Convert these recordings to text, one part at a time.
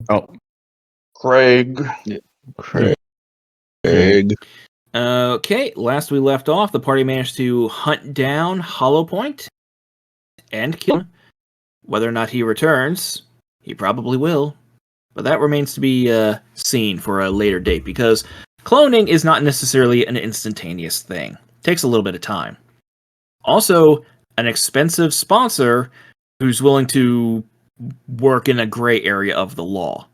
Oh, Craig. Craig. Okay, last we left off, the party managed to hunt down Hollow Point and kill him. Whether or not he returns, he probably will. But that remains to be seen for a later date, because cloning is not necessarily an instantaneous thing. It takes a little bit of time. Also, an expensive sponsor who's willing to work in a gray area of the law.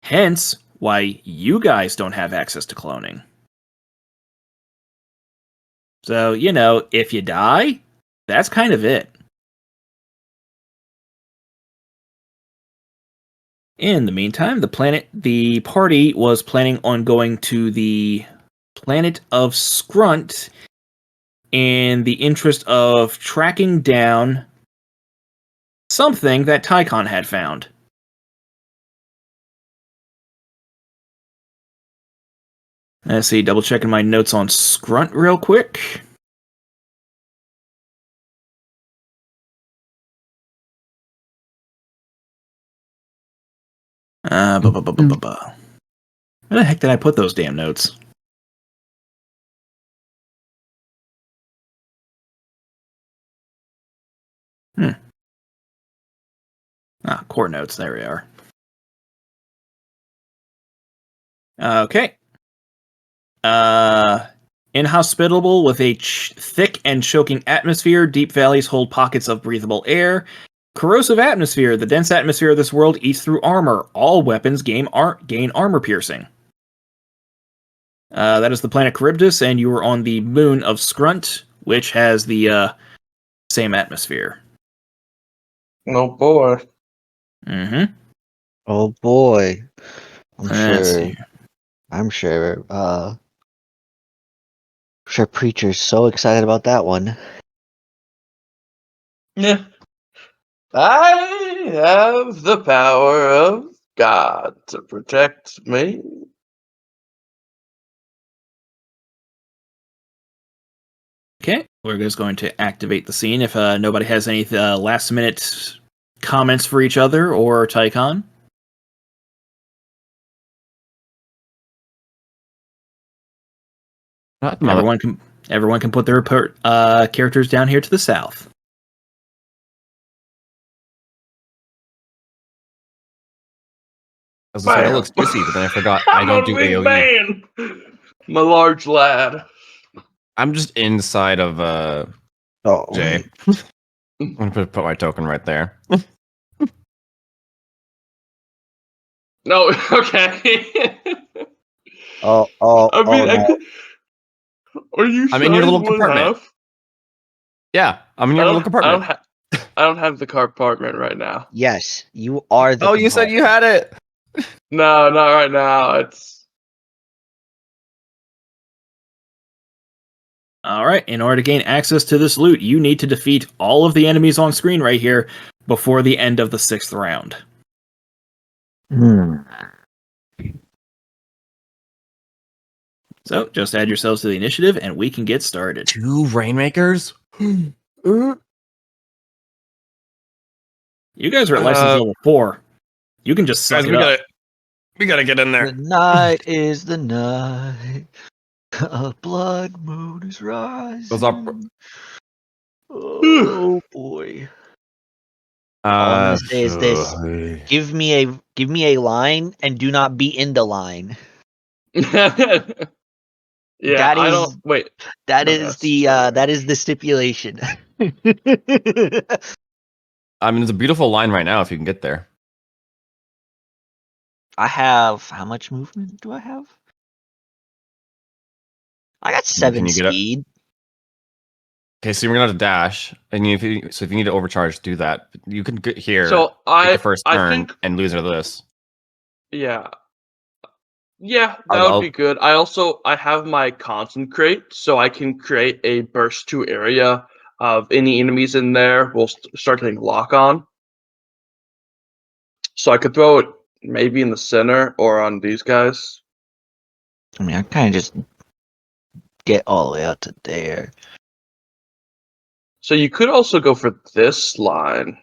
Hence, why you guys don't have access to cloning. So, if you die, that's kind of it. In the meantime, the party was planning on going to the planet of Scrunt in the interest of tracking down something that Tycon had found. Let's see, double checking my notes on Scrunt real quick. Where the heck did I put those damn notes? Core notes, there we are. Okay. Inhospitable with a thick and choking atmosphere, deep valleys hold pockets of breathable air. Corrosive atmosphere, the dense atmosphere of this world eats through armor. All weapons gain armor piercing. That is the planet Charybdis, and you are on the moon of Scrunt, which has the same atmosphere. Oh boy. Mm-hmm. Oh boy. See. I'm sure Preacher's so excited about that one. Yeah. I have the power of God to protect me. Okay, we're just going to activate the scene if nobody has any last-minute comments for each other or Tycon. Everyone can put their characters down here to the south. I was gonna say, that looks juicy, but then I forgot I don't do AoE. Man. My large lad. I'm just inside of Jay. I'm gonna put my token right there. No, okay. I mean, no. Are you I'm in your little compartment. Yeah, I'm in your little compartment. I don't have the compartment right now. Yes, you are the you said you had it! No, not right now. It's... Alright, in order to gain access to this loot, you need to defeat all of the enemies on screen right here before the end of the 6th round. So, just add yourselves to the initiative and we can get started. 2 Rainmakers? You guys are at license level 4. You can just suck it up. We gotta get in there. The night is the night. A blood moon is rising. Goes up. Oh boy. All I'm gonna say is this: give me a line and do not be in the line. Yeah, that is, I don't wait. That is the stipulation. I mean, it's a beautiful line right now if you can get there. I have how much movement do I have? I got 7 speed. Okay, so you're gonna have to dash, and if you need to overcharge, do that. You can get here. So take the first turn and lose to this. Yeah. Yeah, that would be good. I have my concentrate, so I can create a burst to area of any enemies in there. We'll start getting lock on. So I could throw it maybe in the center or on these guys. I mean, I kind of just get all the way out to there. So you could also go for this line.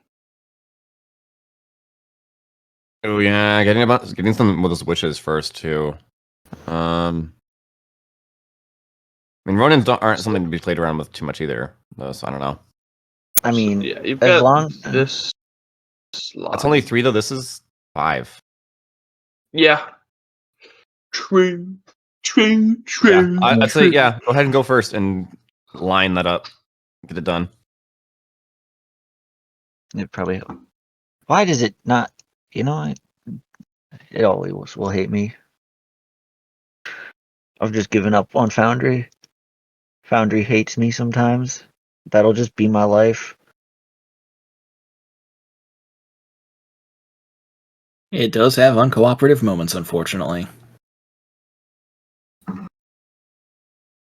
Oh yeah, getting some of those witches first too. I mean, Ronins aren't something to be played around with too much either, though. So I don't know. I mean, yeah, you've as got long this. That's only 3 though. This is 5. Yeah. True. Yeah, I'd say yeah. Go ahead and go first and line that up. Get it done. it probably. Why does it not? You know, it always will hate me. I've just given up on Foundry. Foundry hates me sometimes. That'll just be my life. It does have uncooperative moments, unfortunately.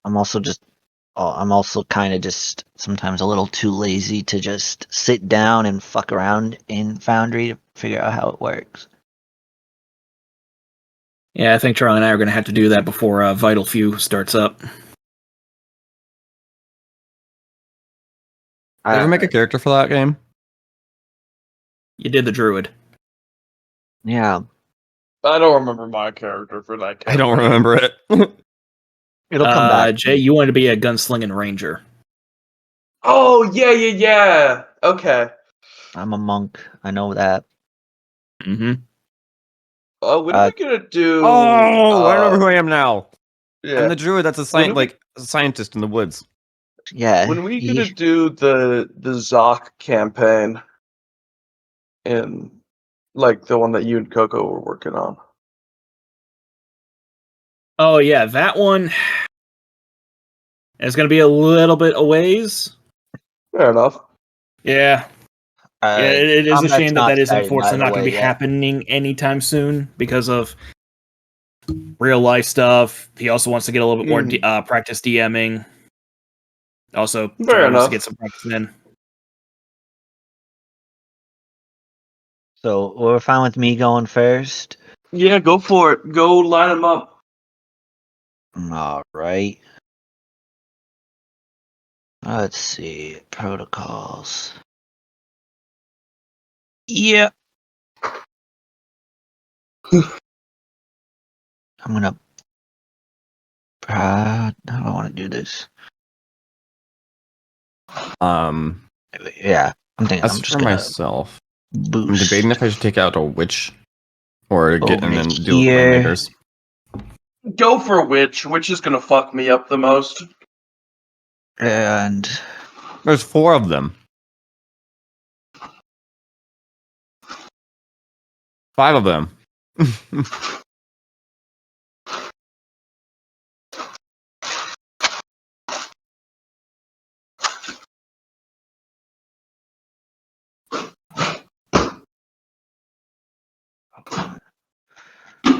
I'm also kind of just sometimes a little too lazy to just sit down and fuck around in Foundry to figure out how it works. Yeah, I think Charlie and I are going to have to do that before Vital Few starts up. Did you ever make a character for that game? You did the Druid. Yeah. I don't remember my character for that. I don't remember it. It'll come back. Jay, you wanted to be a gunslinging ranger. Oh yeah. Okay. I'm a monk. I know that. Mm-hmm. What are we gonna do? Oh, I remember who I am now. Yeah. I'm the druid. That's a scientist in the woods. Yeah. When we gonna do the Zoc campaign, in like the one that you and Coco were working on? Oh yeah, that one is going to be a little bit a ways. Fair enough. Yeah. It is a shame that is unfortunately not going to be yet. happening anytime soon because of real life stuff. He also wants to get a little bit more practice DMing. Also, wants to get some practice in. So we're fine with me going first. Yeah, go for it. Go line them up. All right. Let's see. Protocols. Yeah. I'm gonna. How do I want to do this? Yeah, I'm thinking. As I'm just for gonna myself, boost. I'm debating if I should take out a witch or get and then do here. eliminators. Go for witch. Witch is gonna fuck me up the most. And there's 4 of them. 5 of them.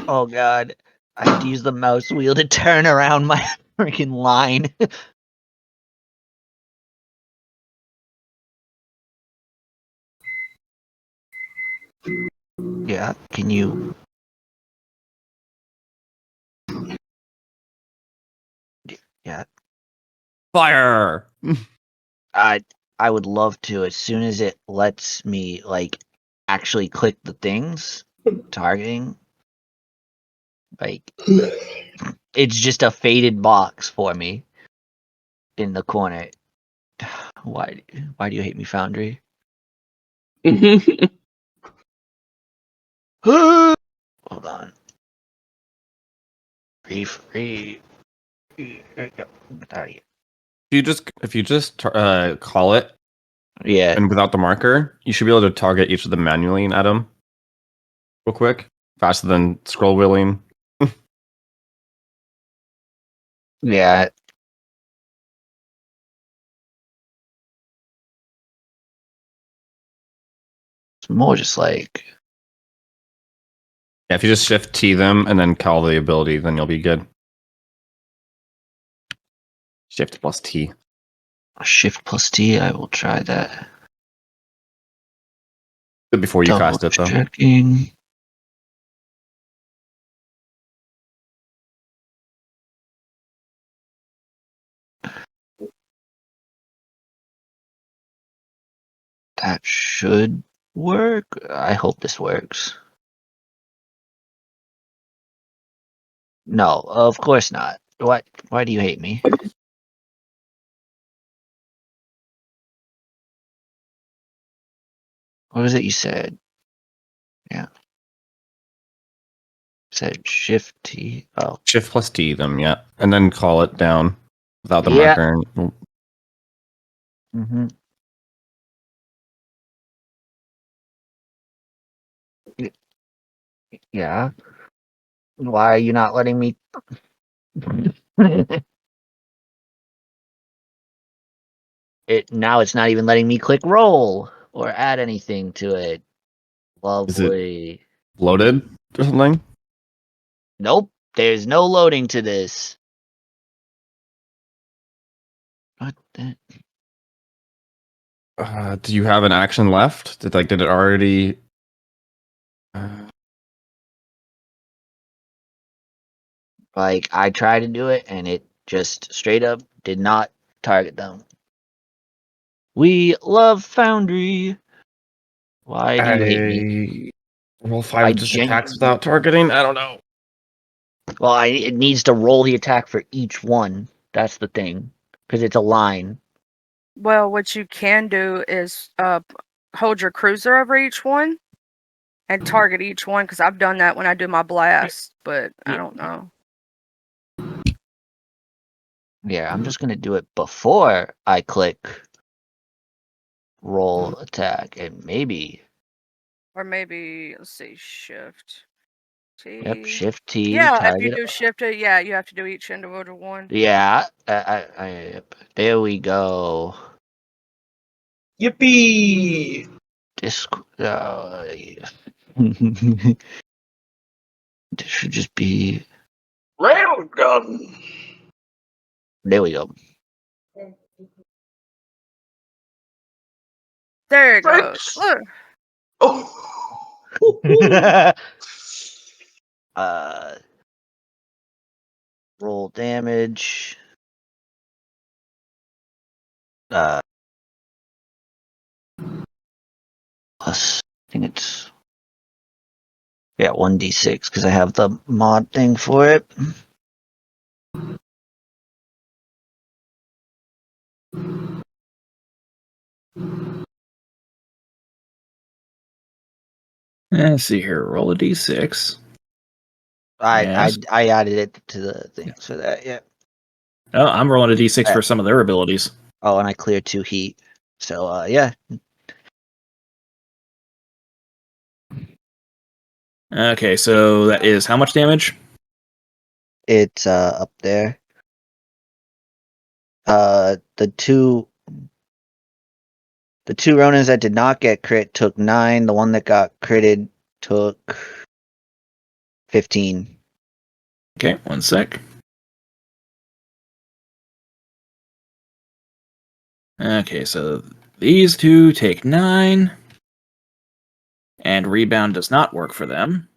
oh god, I have to use the mouse wheel to turn around my freaking line. Yeah, can you? Yeah. Fire! I would love to as soon as it lets me like actually click the things targeting. Like it's just a faded box for me in the corner. Why do you hate me, Foundry? Hold on. Free. If you just call it, Yeah, and without the marker, you should be able to target each of them manually and add them real quick, faster than scroll wheeling. yeah. It's more just like Yeah, if you just shift T them and then call the ability, then you'll be good. Shift plus T. Shift plus T. I will try that. Before you cast it, though. Checking. That should work. I hope this works. No, of course not. What? Why do you hate me? What was it you said? Yeah. You said Shift T. Oh. Shift plus T them, yeah. And then call it down without the Yeah. marker. Mm-hmm. Yeah. Why are you not letting me? Now it's not even letting me click roll or add anything to it. Lovely. Loaded or something? Nope. There's no loading to this. What the? Do you have an action left? Did it already? Like, I tried to do it and it just straight up did not target them. We love Foundry. Why do you hate me? Roll 5 just attacks without targeting? I don't know. Well, it needs to roll the attack for each one. That's the thing. Because it's a line. Well, what you can do is hold your cruiser over each one and target each one, because I've done that when I do my blast, but I don't know. Yeah, I'm just going to do it before I click roll attack. And maybe... Or maybe, let's see, Shift T. Yep, Shift T. Yeah, if you do Shift T, yeah, you have to do each individual one. Yeah, yep. There we go. Yippee! This should just be... Railgun! There we go. There it goes. Look. Oh! Roll damage. Plus, I think it's... Yeah, 1d6, because I have the mod thing for it. Let's see here. Roll a d6. I added it to the thing for that, yeah. Oh, I'm rolling a d6 for some of their abilities. Oh, and I cleared 2 heat. So, yeah. Okay, so that is how much damage? It's up there. The two Ronins that did not get crit took 9. The one that got critted took 15. Okay, one sec. Okay, so these two take 9. And rebound does not work for them.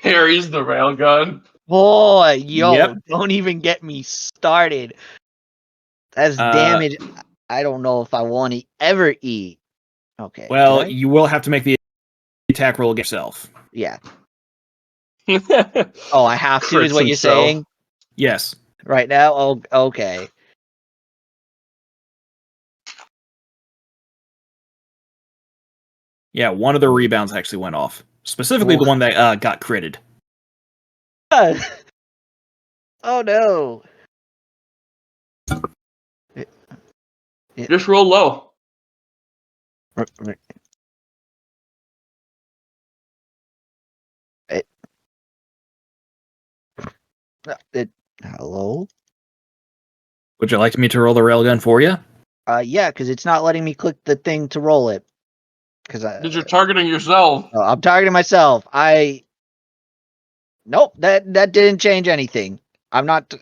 Parries the railgun. Boy, yo, Yep. Don't even get me started. That's damage I don't know if I want to ever eat. Okay. Well, you will have to make the attack roll against yourself. Yeah. Oh, I have to, is what you're saying? Yes. Right now? Oh, okay. Yeah, one of the rebounds actually went off. Specifically the one that got critted. Oh, no. Just roll low. Hello? Would you like me to roll the railgun for you? Yeah, because it's not letting me click the thing to roll it. Because you're targeting yourself. Oh, I'm targeting myself. Nope, that didn't change anything. I'm not...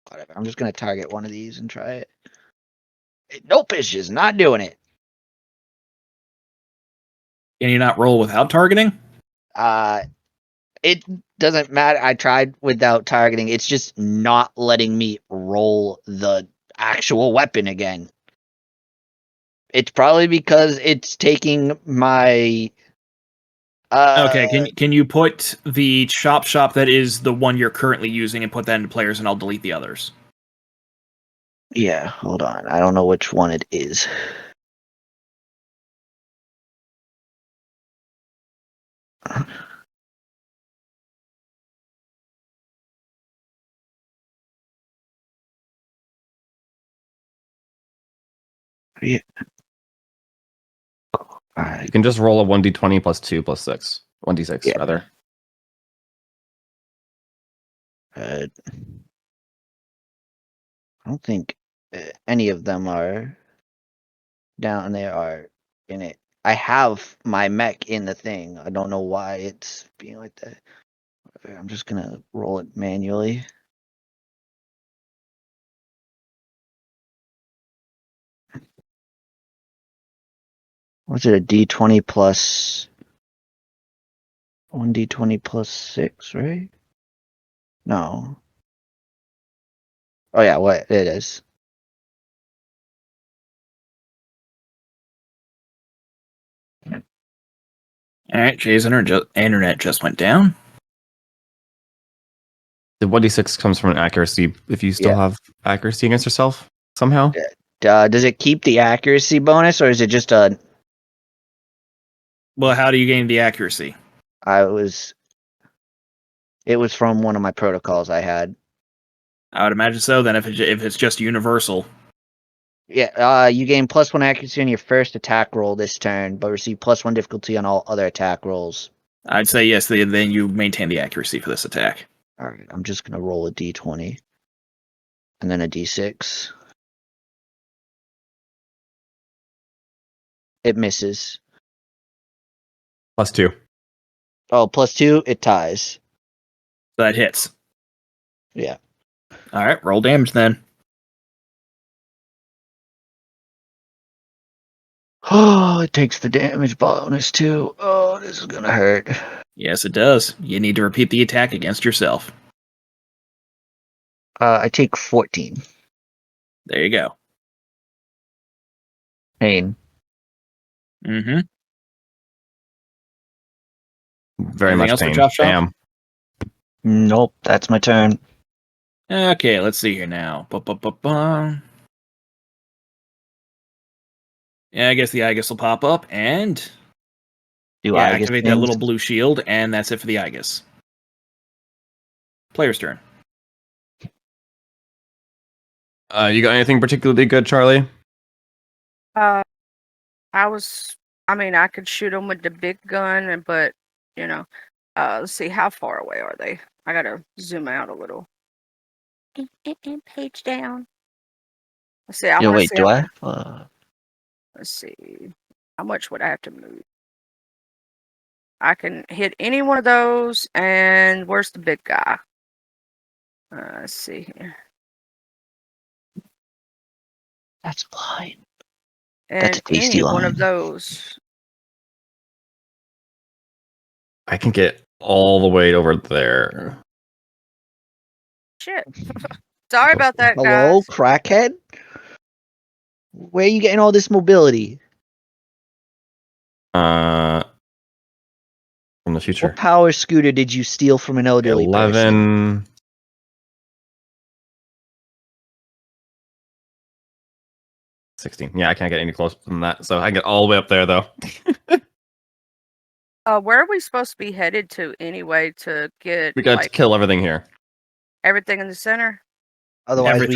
Whatever, I'm just going to target one of these and try it. Nope, it's just not doing it. Can you not roll without targeting? It doesn't matter. I tried without targeting. It's just not letting me roll the actual weapon again. It's probably because it's taking my. Okay, can you put the shop that is the one you're currently using and put that into players, and I'll delete the others. Yeah, hold on. I don't know which one it is. Yeah. You can just roll a 1d20 plus 2 plus 6. 1d6, Yeah. rather. I don't think any of them are down there are in it. I have my mech in the thing. I don't know why it's being like that. I'm just gonna roll it manually. What's it, a D20 plus 1d20 plus 6, right? No. Oh yeah, what it is. All right, Jay's internet just went down. The 1d6 comes from an accuracy if you still have accuracy against yourself somehow. Does it keep the accuracy bonus, or is it just a? Well, how do you gain the accuracy? It was from one of my protocols I had. I would imagine so. Then if it's just universal. Yeah, you gain +1 accuracy on your first attack roll this turn, but receive +1 difficulty on all other attack rolls. I'd say yes. Then you maintain the accuracy for this attack. All right, I'm just gonna roll a d20 and then a d6. It misses. +2. Oh, +2, it ties. So that hits. Yeah. All right, roll damage then. Oh, it takes the damage bonus too. Oh, this is gonna hurt. Yes, it does. You need to repeat the attack against yourself. I take 14. There you go. Pain. Mm-hmm. Very Anything much else for pain. Chop Shop? Bam. Nope, that's my turn. Okay, let's see here now. Yeah, I guess the Aegis will pop up and activate that little blue shield, and that's it for the Aegis. Player's turn. You got anything particularly good, Charlie? I could shoot them with the big gun, but let's see, how far away are they? I gotta zoom out a little. Page down. Let's see. Let's see. How much would I have to move? I can hit any one of those, and where's the big guy? Let's see here. That's fine. And that's a tasty any line. one of those. I can get all the way over there. Shit. Sorry about that, guys. Hello, crackhead? Where are you getting all this mobility? From the future. What power scooter did you steal from an elderly 11. person? 16. Yeah, I can't get any closer than that. So I can get all the way up there, though. Where are we supposed to be headed to anyway to get? We got to kill everything here. Everything in the center? Otherwise,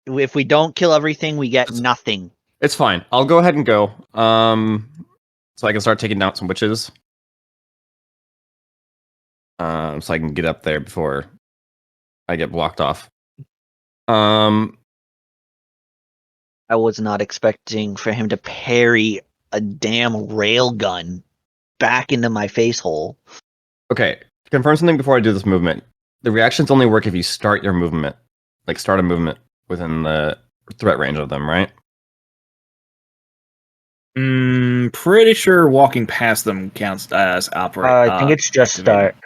if we don't kill everything, we get nothing. It's fine. I'll go ahead and go. So I can start taking down some witches. So I can get up there before I get blocked off. I was not expecting for him to parry a damn railgun back into my face hole. Okay, confirm something before I do this movement. The reactions only work if you start your movement. Like, start a movement within the threat range of them, right? Pretty sure walking past them counts as operate. I think it's just start.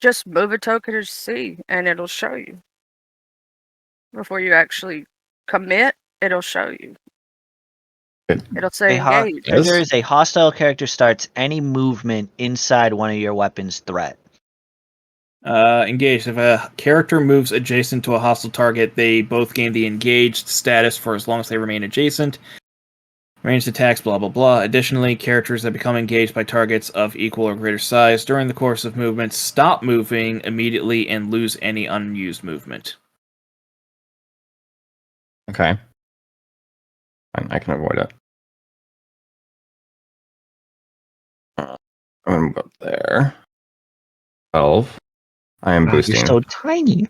Just move a token to C, and it'll show you. Before you actually commit, it'll show you. It'll say engage. Yes. Triggers a hostile character starts any movement inside one of your weapon's threat. Engaged. If a character moves adjacent to a hostile target, they both gain the engaged status for as long as they remain adjacent. Ranged attacks, blah blah blah. Additionally, characters that become engaged by targets of equal or greater size during the course of movement stop moving immediately and lose any unused movement. Okay. Fine, I can avoid it. I'm gonna move up there. 12. I am Oh, boosting. you're so tiny.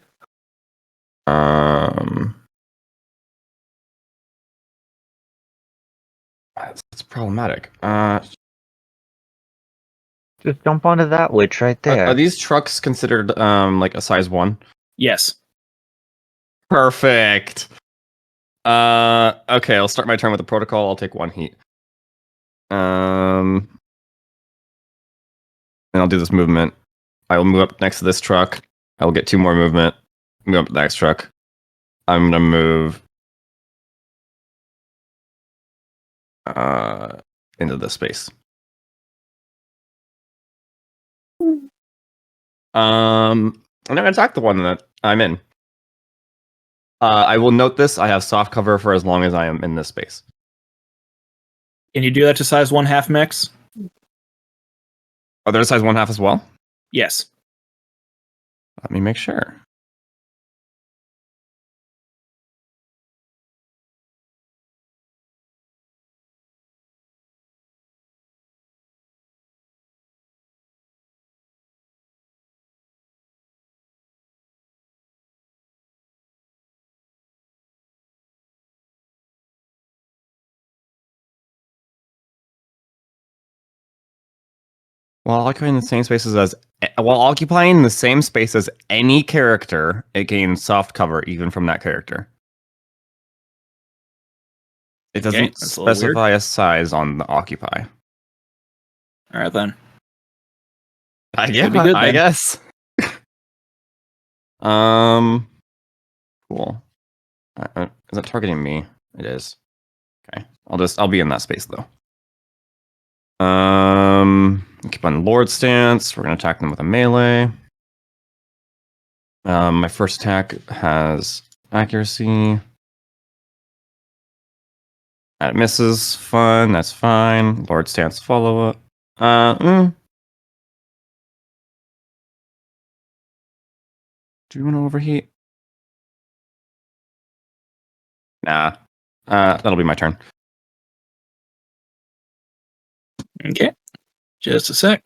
That's problematic. Just jump onto that witch right there. Are these trucks considered like a size 1? Yes. Perfect. Okay, I'll start my turn with the protocol. I'll take 1 heat. And I'll do this movement. I will move up next to this truck. I will get 2 more movement. Move up to the next truck. I'm gonna move into this space. I'm gonna attack the one that I'm in. I will note this. I have soft cover for as long as I am in this space. Can you do that to size 1/2 mechs? Are there size 1/2 as well? Yes. Let me make sure. While occupying the same spaces as any character, it gains soft cover even from that character. It doesn't that's a little specify a size on the occupy. All right then. Yeah, be good, I then. guess. Cool. Is it targeting me? It is. Okay. I'll be in that space though. Keep on Lord stance. We're gonna attack them with a melee. My first attack has accuracy. That misses. Fun. That's fine. Lord stance follow up. Do you want to overheat? Nah. That'll be my turn. Okay. Just a sec.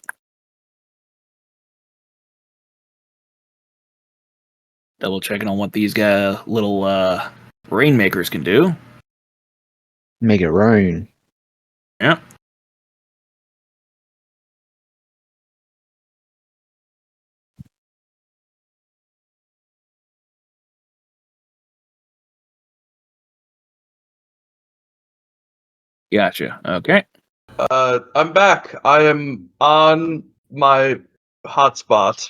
Double checking on what these little rainmakers can do. Make it rain. Yeah. Gotcha. Okay. I'm back. I am on my hotspot.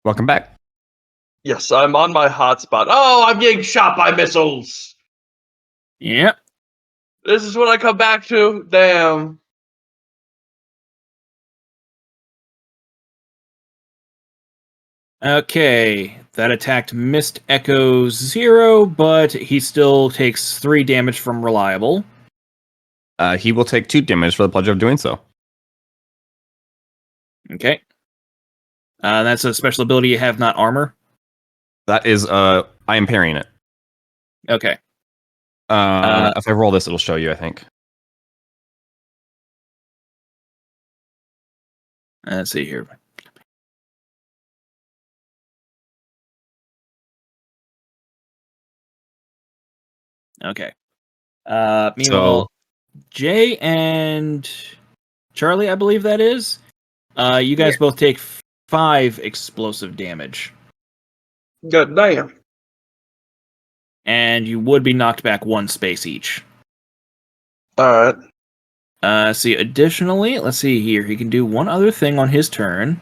Welcome back. Yes, I'm on my hotspot. Oh, I'm getting shot by missiles. Yep. This is what I come back to. Damn. Okay. That attacked missed Echo 0, but he still takes 3 damage from Reliable. He will take 2 damage for the pleasure of doing so. Okay. That's a special ability you have, not armor. That is, I am parrying it. Okay. If I roll this, it'll show you, I think. Let's see here. Okay. Meanwhile, Jay and Charlie, I believe that is. You guys both take 5 explosive damage. God damn. And you would be knocked back 1 space each. Alright. See, additionally, let's see here. He can do one other thing on his turn.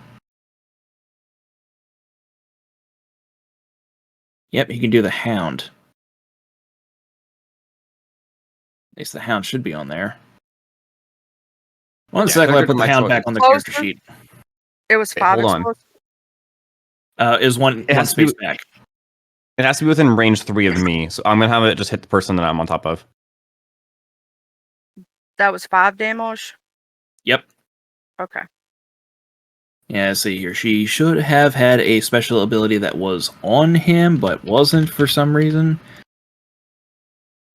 Yep, he can do the Hound. At least the Hound should be on there. One second, I put the Hound back on the character sheet. It was Okay, 5 hold on. explosive. Is one has to space be- back. It has to be within range 3 of me, so I'm gonna have it just hit the person that I'm on top of. That was 5 damage. Yep. Okay. Yeah, let's see here. She should have had a special ability that was on him, but wasn't for some reason.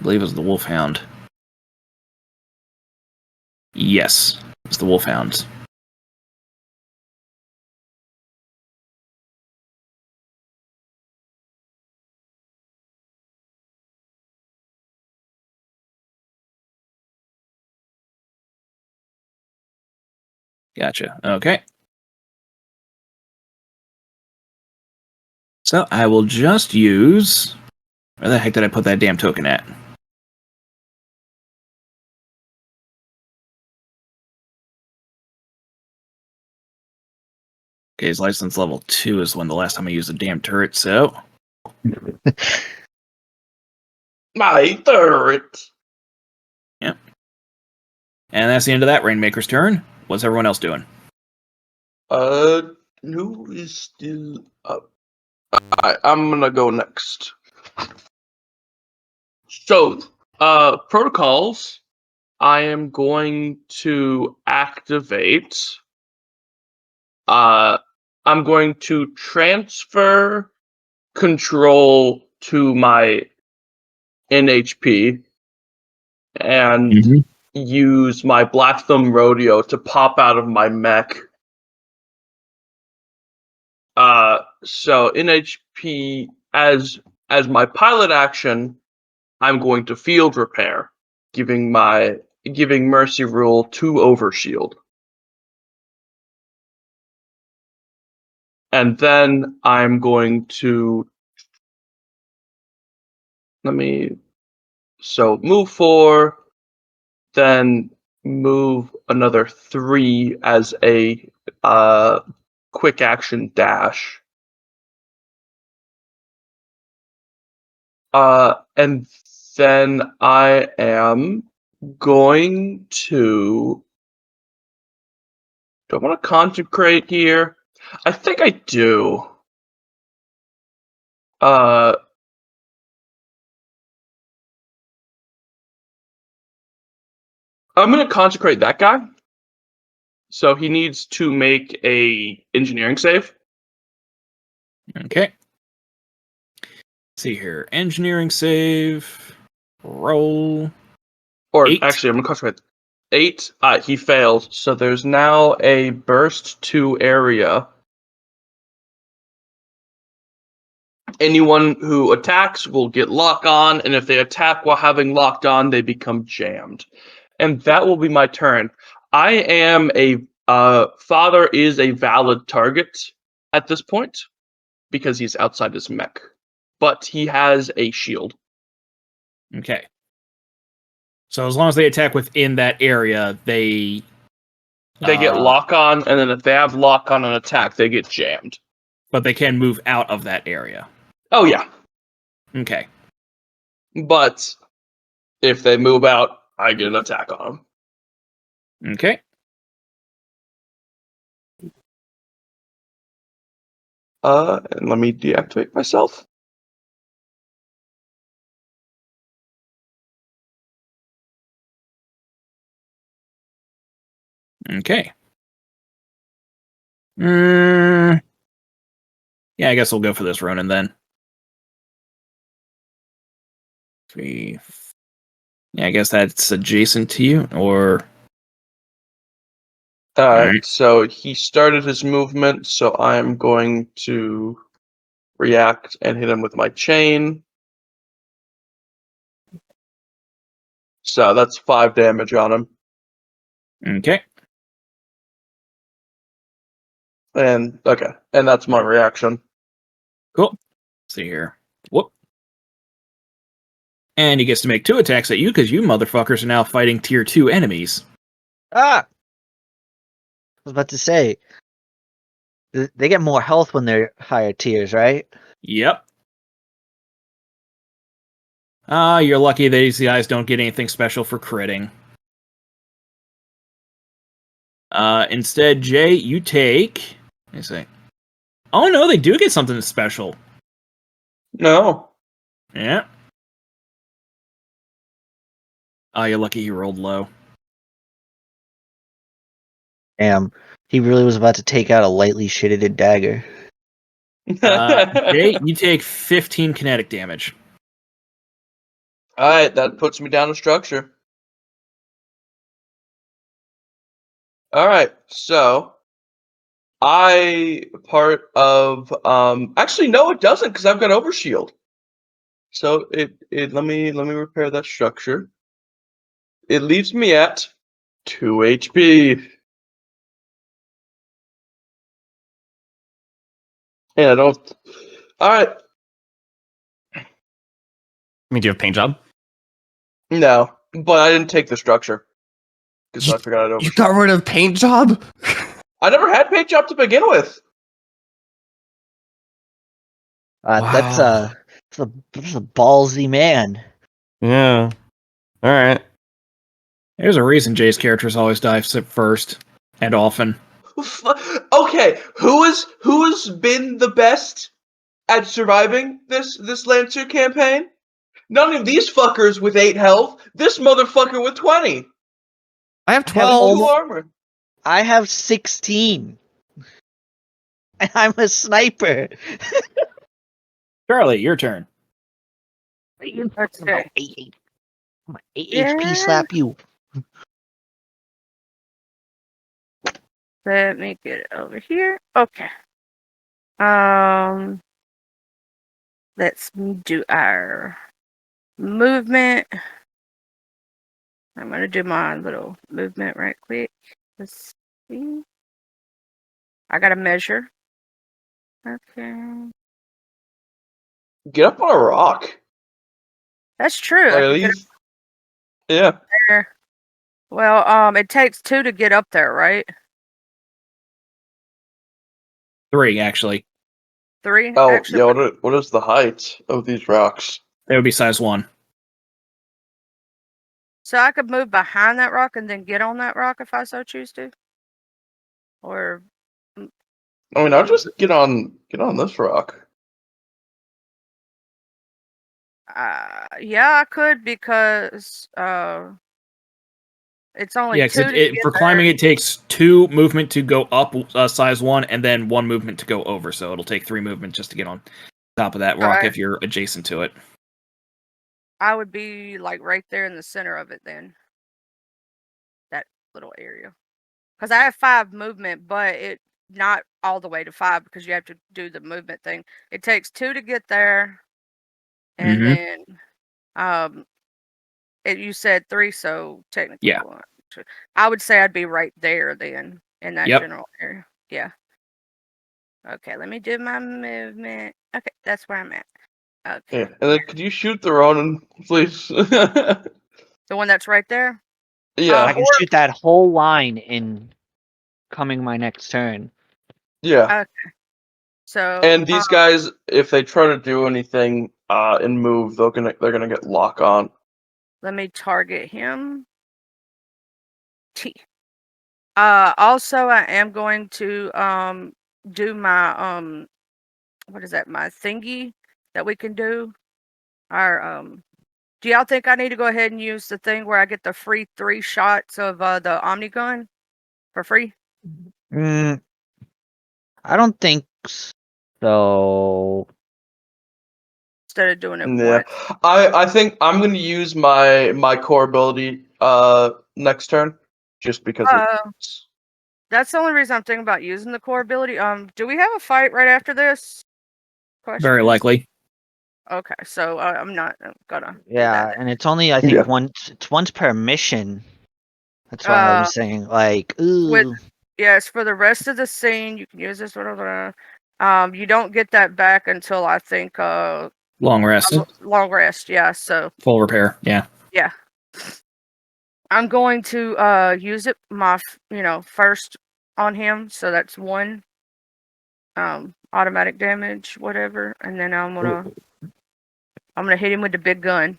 I believe it was the Wolfhound. Yes, it's the Wolfhound. Gotcha. Okay. So I will just use... Where the heck did I put that damn token at? Okay, his license level 2 is when the last time I used a damn turret, so... My turret. Yep. And that's the end of that Rainmaker's turn. What's everyone else doing? Who is still up? I'm gonna go next. So, protocols. I am going to activate. I'm going to transfer control to my NHP and use my Black Thumb Rodeo to pop out of my mech. So NHP as my pilot action, I'm going to field repair, giving Mercy Rule 2 overshield. And then I'm going to move 4, then move another 3 as a quick action dash. And then I am going to... Do I want to consecrate here? I think I do. I'm going to consecrate that guy. So he needs to make a engineering save. Okay. Let's see here. Engineering save. Roll. Or 8. actually, I'm going to consecrate 8. He failed. So there's now a burst to area. Anyone who attacks will get lock on, and if they attack while having locked on, they become jammed. And that will be my turn. I am a father is a valid target at this point because he's outside his mech, but he has a shield. Okay. So as long as they attack within that area, they get lock on, and then if they have lock on an attack, they get jammed. But they can move out of that area. Oh yeah. Okay. But if they move out, I get an attack on them. Okay. And let me deactivate myself. Okay. Yeah, I guess we'll go for this Ronin then. 3. Yeah, I guess that's adjacent to you, or... Alright, so he started his movement, so I'm going to react and hit him with my chain. So that's 5 damage on him. Okay. And that's my reaction. Cool. Let's see here. Whoop. And he gets to make 2 attacks at you because you motherfuckers are now fighting tier 2 enemies. Ah! I was about to say, they get more health when they're higher tiers, right? Yep. You're lucky that these guys don't get anything special for critting. Instead, Jay, you take... Let me see. Oh no, they do get something special. No. Yeah. Oh, you're lucky he rolled low. Damn, he really was about to take out a lightly shitted dagger. Jay, you take 15 kinetic damage. Alright, that puts me down to structure. Alright, so part of actually no it doesn't because I've got overshield. So it let me repair that structure. It leaves me at 2 HP. Yeah, I don't. Alright. I mean, do you have paint job? No. But I didn't take the structure. Because I forgot it You got rid of paint job? I never had paint job to begin with. That's a ballsy man. Yeah. All right. There's a reason Jay's characters always die first, and often. Okay, who has been the best at surviving this Lancer campaign? None of these fuckers with 8 health. This motherfucker with 20. I have And 12. 2 armor. I have 16. And I'm a sniper. Charlie, your turn. Okay. 8 Yeah. HP slap you. Let me get it over here. Okay. Let's do our movement. I'm gonna do my little movement right quick. Let's see. I gotta measure. Okay. Get up on a rock. That's true. I Like, at can get least, yeah. up there. Well, it takes 2 to get up there, right? 3, actually. 3? Oh, Actually, yeah. What is the height of these rocks? They would be size 1. so I could move behind that rock and then get on that rock if I so choose to. Or I mean, I'll just get on this rock. yeah, I could because it's only Yeah, 2 to because get for there. climbing it takes 2 movement to go up size 1, and then 1 movement to go over. So it'll take 3 movement just to get on top of that rock Alright. if you're adjacent to it. I would be like right there in the center of it then. That little area. Because I have 5 movement, but it not all the way to 5 because you have to do the movement thing. It takes 2 to get there. And then you said 3, so technically Yeah. 1, 2. I would say I'd be right there then in that Yep. general area. Yeah. Okay, let me do my movement. Okay, that's where I'm at. Okay. Yeah. And then could you shoot the Ronin, please? The one that's right there? Yeah. I can shoot that whole line in coming my next turn. Yeah. Okay. So And these guys, if they try to do anything and move, they're gonna get lock on. let me target him. T. Also I am going to do my what is that? My thingy that we can do. Our do y'all think I need to go ahead and use the thing where I get the free 3 shots of the Omni gun for free? I don't think so. Instead of doing it Yeah. once. I think I'm gonna use my core ability next turn, just because it's That's the only reason I'm thinking about using the core ability. Do we have a fight right after this? Very likely. Okay, so I'm not gonna. do Yeah, that. and it's only I think Yeah. once per mission. That's why I was saying like, ooh. Yes, for the rest of the scene, you can use this. Whatever. You don't get that back until I think Long rest. long rest. Yeah. So Full repair. Yeah. yeah. I'm going to use it first on him, so that's 1 automatic damage, whatever, and then I'm gonna hit him with the big gun.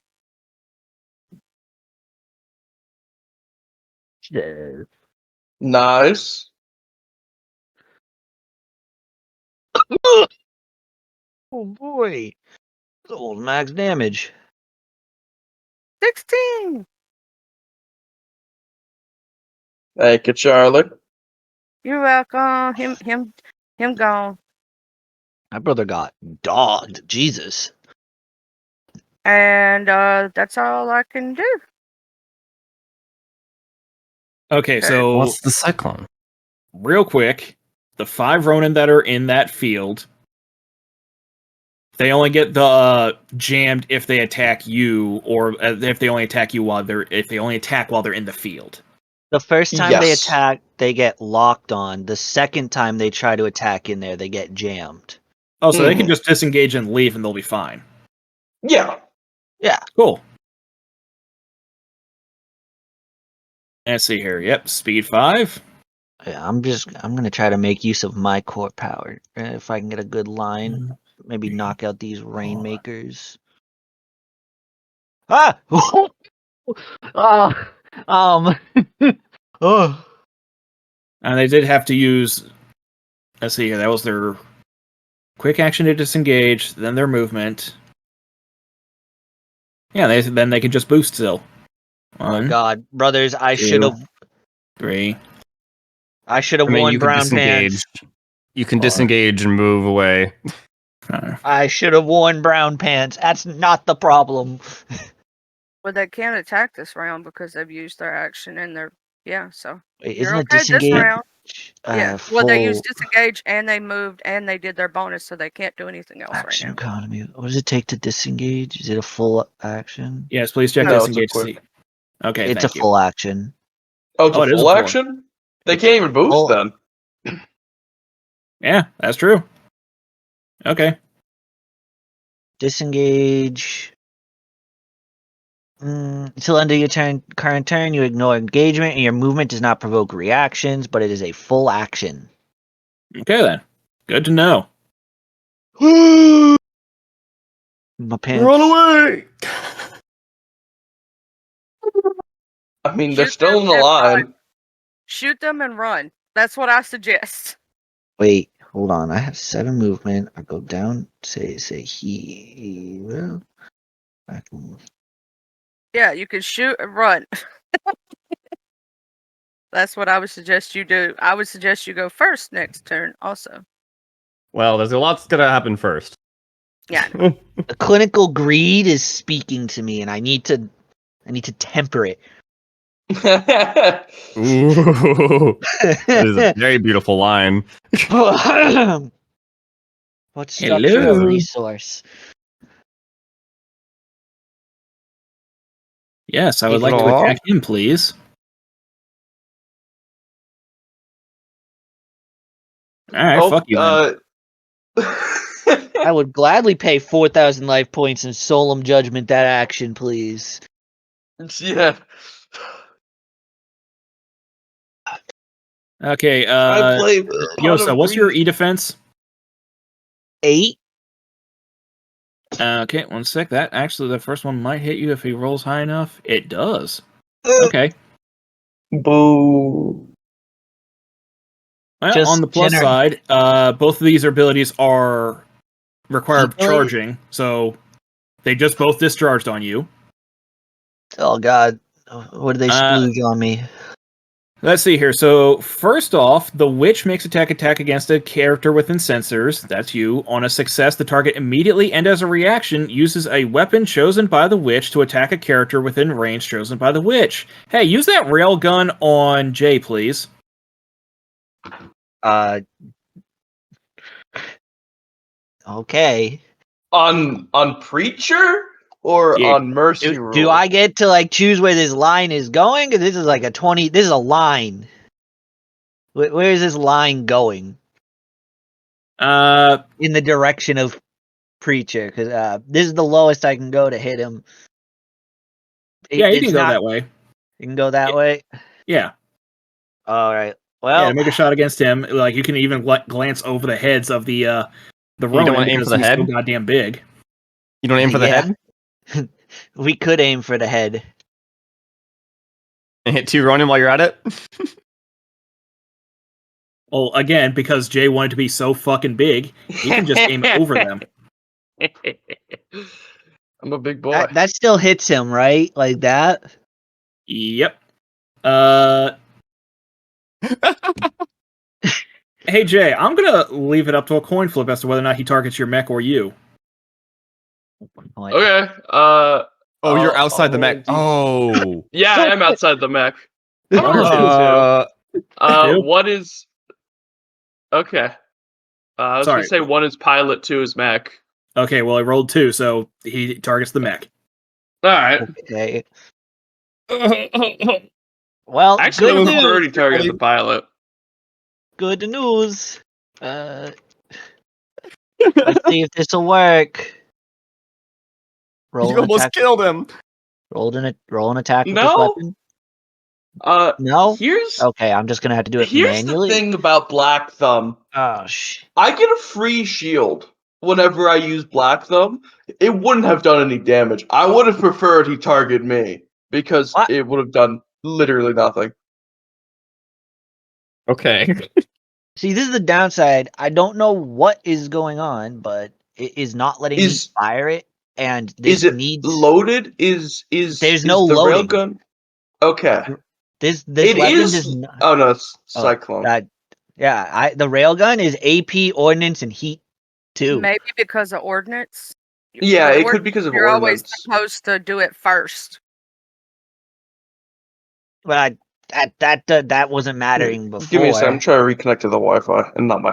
Nice. Oh boy. Old max damage. 16. Thank you, Charlie. You're welcome. Him gone. My brother got dogged. Jesus. And that's all I can do. Okay, so What's the cyclone? real quick, the 5 Ronin that are in that field, they only get the jammed if they attack you, or if they only attack you while they're in the field. The first time they Yes. attack, they get locked on. The second time they try to attack in there, they get jammed. Oh, so they can just disengage and leave, and they'll be fine. Yeah. Yeah. Cool. Let's see here. Yep, speed 5. Yeah, I'm gonna try to make use of my core power. If I can get a good line, maybe knock out these rainmakers. Ah! Oh, oh. And they did have to use. Let's see here. That was their quick action to disengage, then their movement. Yeah, then they can just boost still. Oh 1, God, brothers! I 2, should have 3. worn you can brown disengage. pants. You can 4. disengage and move away. 5. I should have worn brown pants. That's not the problem. Well, they can't attack this round because they've used their action and so Wait, you're isn't it okay this disengage? round. Yeah. Well, they used Full disengage and they moved and they did their bonus, so they can't do anything else action right now. economy. What does it take to disengage? Is it a full action? Yes, please check No, it's a disengage. quick. Okay, It's thank a full action. Oh, it's Oh, a it is a full full. action? They can't even boost full. then. you. Yeah, that's true. Okay. Disengage. Until end of your current turn, you ignore engagement, and your movement does not provoke reactions, but it is a full action. Okay then. Good to know. My pants. Run away! I mean, they're Shoot still in them the and line. run. Shoot them and run. That's what I suggest. Wait, hold on. I have 7 movement. I go down. Say he will. I can. Yeah, you can shoot and run. That's what I would suggest you do. I would suggest you go first next turn also. Well, there's a lot's gonna happen first. Yeah. The clinical greed is speaking to me, and I need to temper it. Ooh, that is a very beautiful line. What structure Hello. of resource? Yes, I would like to Hello? attack him, please. Alright, fuck you then. I would gladly pay 4,000 life points in solemn judgment that action, please. Yeah. Okay, I play with a ton Yosa, of what's your greed. E-defense? 8? Okay, 1 sec. That actually, the first one might hit you if he rolls high enough. It does. Okay. Boo. Well, Just on the plus side, both of these abilities are require Equally? charging, so they just both discharged on you. Oh God, what did they splooge on me? Let's see here. So, first off, the witch makes attack against a character within sensors. That's you. On a success, the target immediately and as a reaction uses a weapon chosen by the witch to attack a character within range chosen by the witch. Hey, use that railgun on Jay, please. Okay. On Preacher or Yeah. on Mercy Rule? Do I get to like choose where this line is going? 'Cause this is like this is a line. Where is this line going? In the direction of Preacher, because this is the lowest I can go to hit him. Yeah, you It's can go not- that way. You can go that way. Yeah. All right. Yeah, Well, to make a shot against him, like you can even glance over the heads of the Ronin don't wanna aim because for the he's head? so goddamn big. You don't aim for the Yeah. head we could aim for the head. and hit 2 Ronin while you're at it? Well, again, because Jay wanted to be so fucking big, he can just aim over them. I'm a big boy. That still hits him, right? Like that. Yep. Hey Jay, I'm gonna leave it up to a coin flip as to whether or not he targets your mech or you. Like, Okay. Oh, you're outside the I'll mech. Oh. Yeah, I am outside the mech. I'm One or rolled two? Two? One is okay. I was Sorry. gonna say one is pilot, two is mech. Okay, well I rolled 2, so he targets the mech. All right. okay. Well, Actually, I good would prefer to news. target the pilot. Good news. Let's see if this will work. Roll You an almost attack. killed him. Roll an attack with this No. weapon. No. Here's Okay, I'm just gonna have to do it here's manually. the thing about Black Thumb. Oh I get a free shield whenever I use Black Thumb. It wouldn't have done any damage. I would have preferred he target me because What? it would have done literally nothing. Okay. See, this is the downside. I don't know what is going on, but it is not letting me fire it, and this Is it needs loaded? Is There's no the loading. railgun? Okay. this It weapon is. does not. Oh no, it's Oh, Cyclone. The railgun is AP, ordnance, and heat too. Maybe because of ordnance. Yeah, With it could be because of You're always ordnance. supposed to do it first. But that wasn't mattering before. Give me a second. I'm trying to reconnect to the Wi-Fi and not my.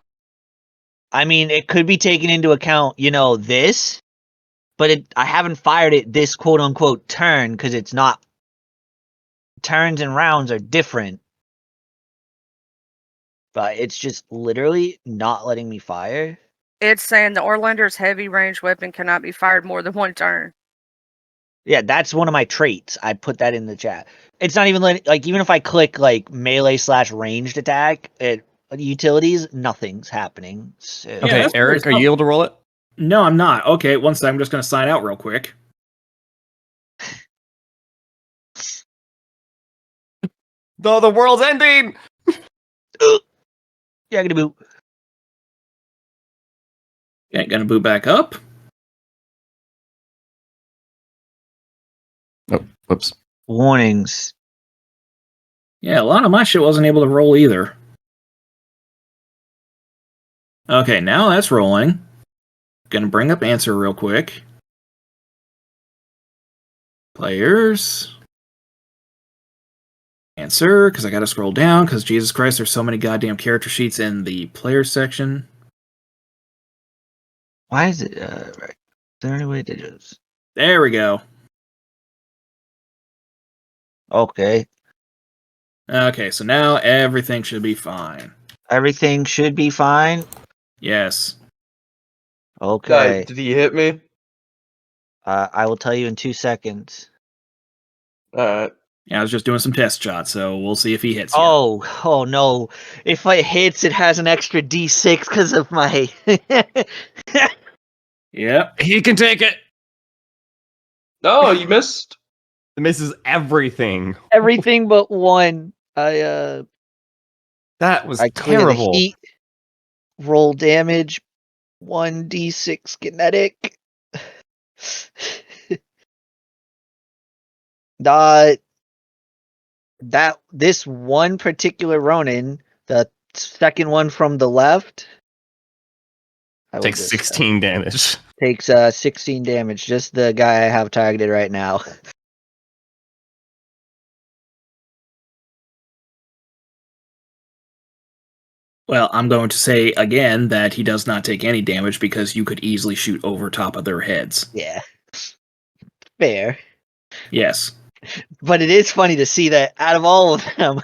I mean, it could be taken into account, this, but I haven't fired it this quote unquote turn because it's not. Turns and rounds are different. But it's just literally not letting me fire. It's saying the Orlander's heavy range weapon cannot be fired more than one turn. Yeah, that's one of my traits. I put that in the chat. It's not even even if I click melee / ranged attack at utilities, nothing's happening. So. Okay, that's Eric, pretty are you able to roll it? No, I'm not. Okay, one second. I'm just gonna sign out real quick. No, the world's ending. Yeah, gonna boot. Okay, gonna boot back up. Oh, whoops. Warnings. Yeah, a lot of my shit wasn't able to roll either. Okay, now that's rolling. Gonna bring up answer real quick. Players. Answer, because I gotta scroll down, because Jesus Christ, there's so many goddamn character sheets in the players section. Why is it right? Is there any way to just There we go. Okay. Okay, so now everything should be fine. Everything should be fine. Yes. Okay. Did he hit me? I will tell you in 2 seconds. Alright. Yeah, I was just doing some test shots, so we'll see if he hits you. Oh no. If it hits, it has an extra D6 because of my Yep. He can take it. No, you missed. It misses everything. everything but one. That was I clear the terrible. heat. Roll damage. 1d6 kinetic. This one particular Ronin, the second one from the left, Takes 16 damage. takes 16 damage. Just the guy I have targeted right now. Well, I'm going to say again that he does not take any damage because you could easily shoot over top of their heads. Yeah. Fair. Yes. But it is funny to see that out of all of them,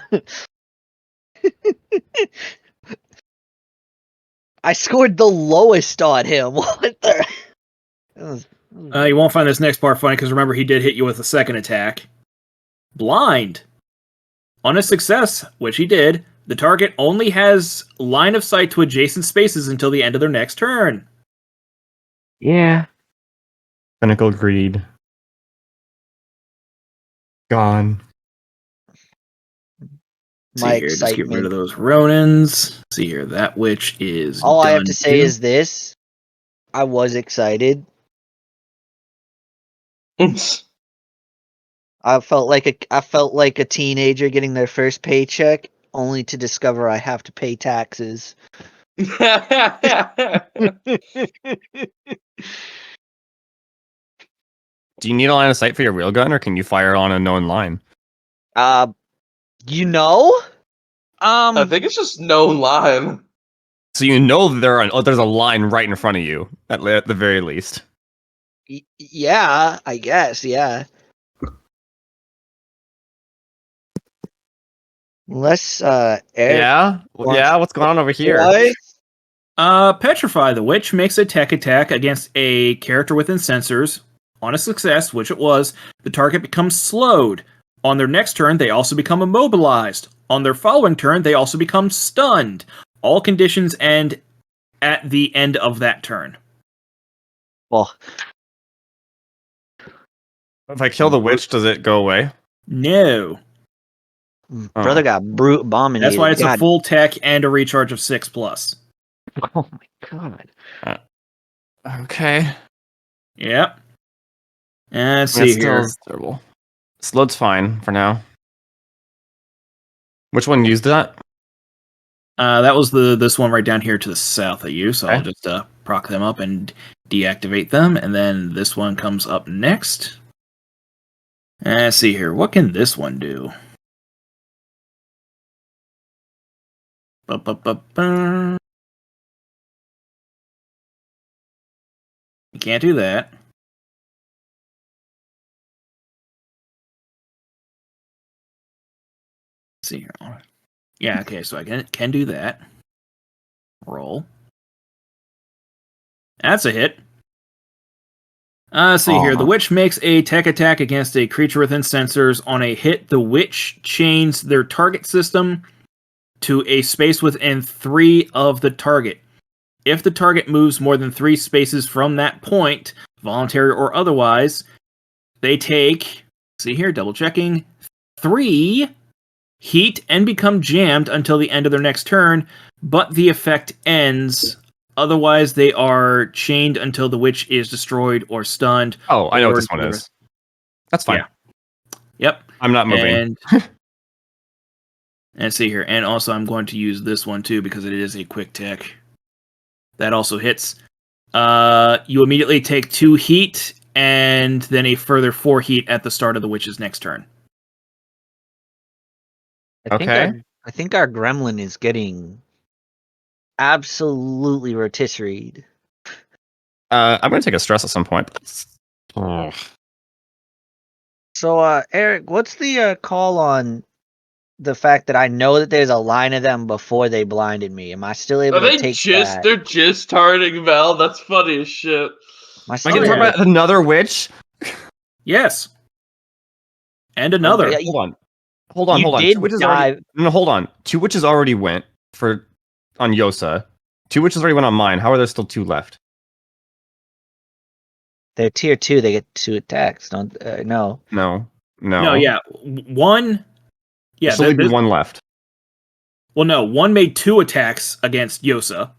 I scored the lowest on him. What the? You won't find this next part funny because remember he did hit you with a second attack. Blind. On a success, which he did, the target only has line of sight to adjacent spaces until the end of their next turn. Yeah. Cynical greed. Gone. My See here, just get rid of excitement. those Ronins. See here, that witch is All I have done to say too. is this. I was excited. I felt like a teenager getting their first paycheck, only to discover I have to pay taxes. Do you need a line of sight for your wheel gun, or can you fire on a known line? You know? I think it's just known line. So you know there's a line right in front of you, at the very least. Yeah, I guess, yeah. Unless, Eric Yeah? wants- Yeah? What's going on over here? What? Petrify. The witch makes a tech attack against a character within sensors. On a success, which it was, the target becomes slowed. On their next turn, they also become immobilized. On their following turn, they also become stunned. All conditions end at the end of that turn. Well, If I kill the witch, does it go away? No. brother got brute abominated. That's why it's a God. full tech and a recharge of 6+. Oh my god. Okay. Yep. And let's That see still here. is terrible. Slowed's fine for now. Which one used that? That was this one right down here to the south of you, so I'll Okay. just proc them up and deactivate them, and then this one comes up next. And let's see here. What can this one do? Ba-ba-ba-ba. You can't do that. Let's see here. Yeah, okay, so I can do that. Roll. That's a hit. Let's see here. The witch makes a tech attack against a creature within sensors. On a hit, the witch chains their target system to a space within 3 of the target. If the target moves more than 3 spaces from that point, voluntary or otherwise, they take, see here, double checking, 3 heat and become jammed until the end of their next turn, but the effect ends. Otherwise, they are chained until the witch is destroyed or stunned. Oh, I know what or this one is. That's fine. Yeah. Yep. I'm not moving. And see here. And also, I'm going to use this one too because it is a quick tech. That also hits. You immediately take 2 heat and then a further 4 heat at the start of the witch's next turn. I think our gremlin is getting absolutely rotisseried. I'm going to take a stress at some point. Oh. So, Eric, what's the call on the fact that I know that there's a line of them before they blinded me? Am I still able to take that? They're just targeting Val? That's funny as shit. Am I Am I still going to talk able about another witch? Yes. And another. Yeah, Hold on. You Hold on. did 2 witches die- already. No, hold on. 2 witches already went on Yosa. 2 witches already went on mine. How are there still 2 left? They're tier 2. They get 2 attacks. Don't no. No. No, yeah. One. Yeah. There's only been 1 left. Well, no. One made 2 attacks against Yosa.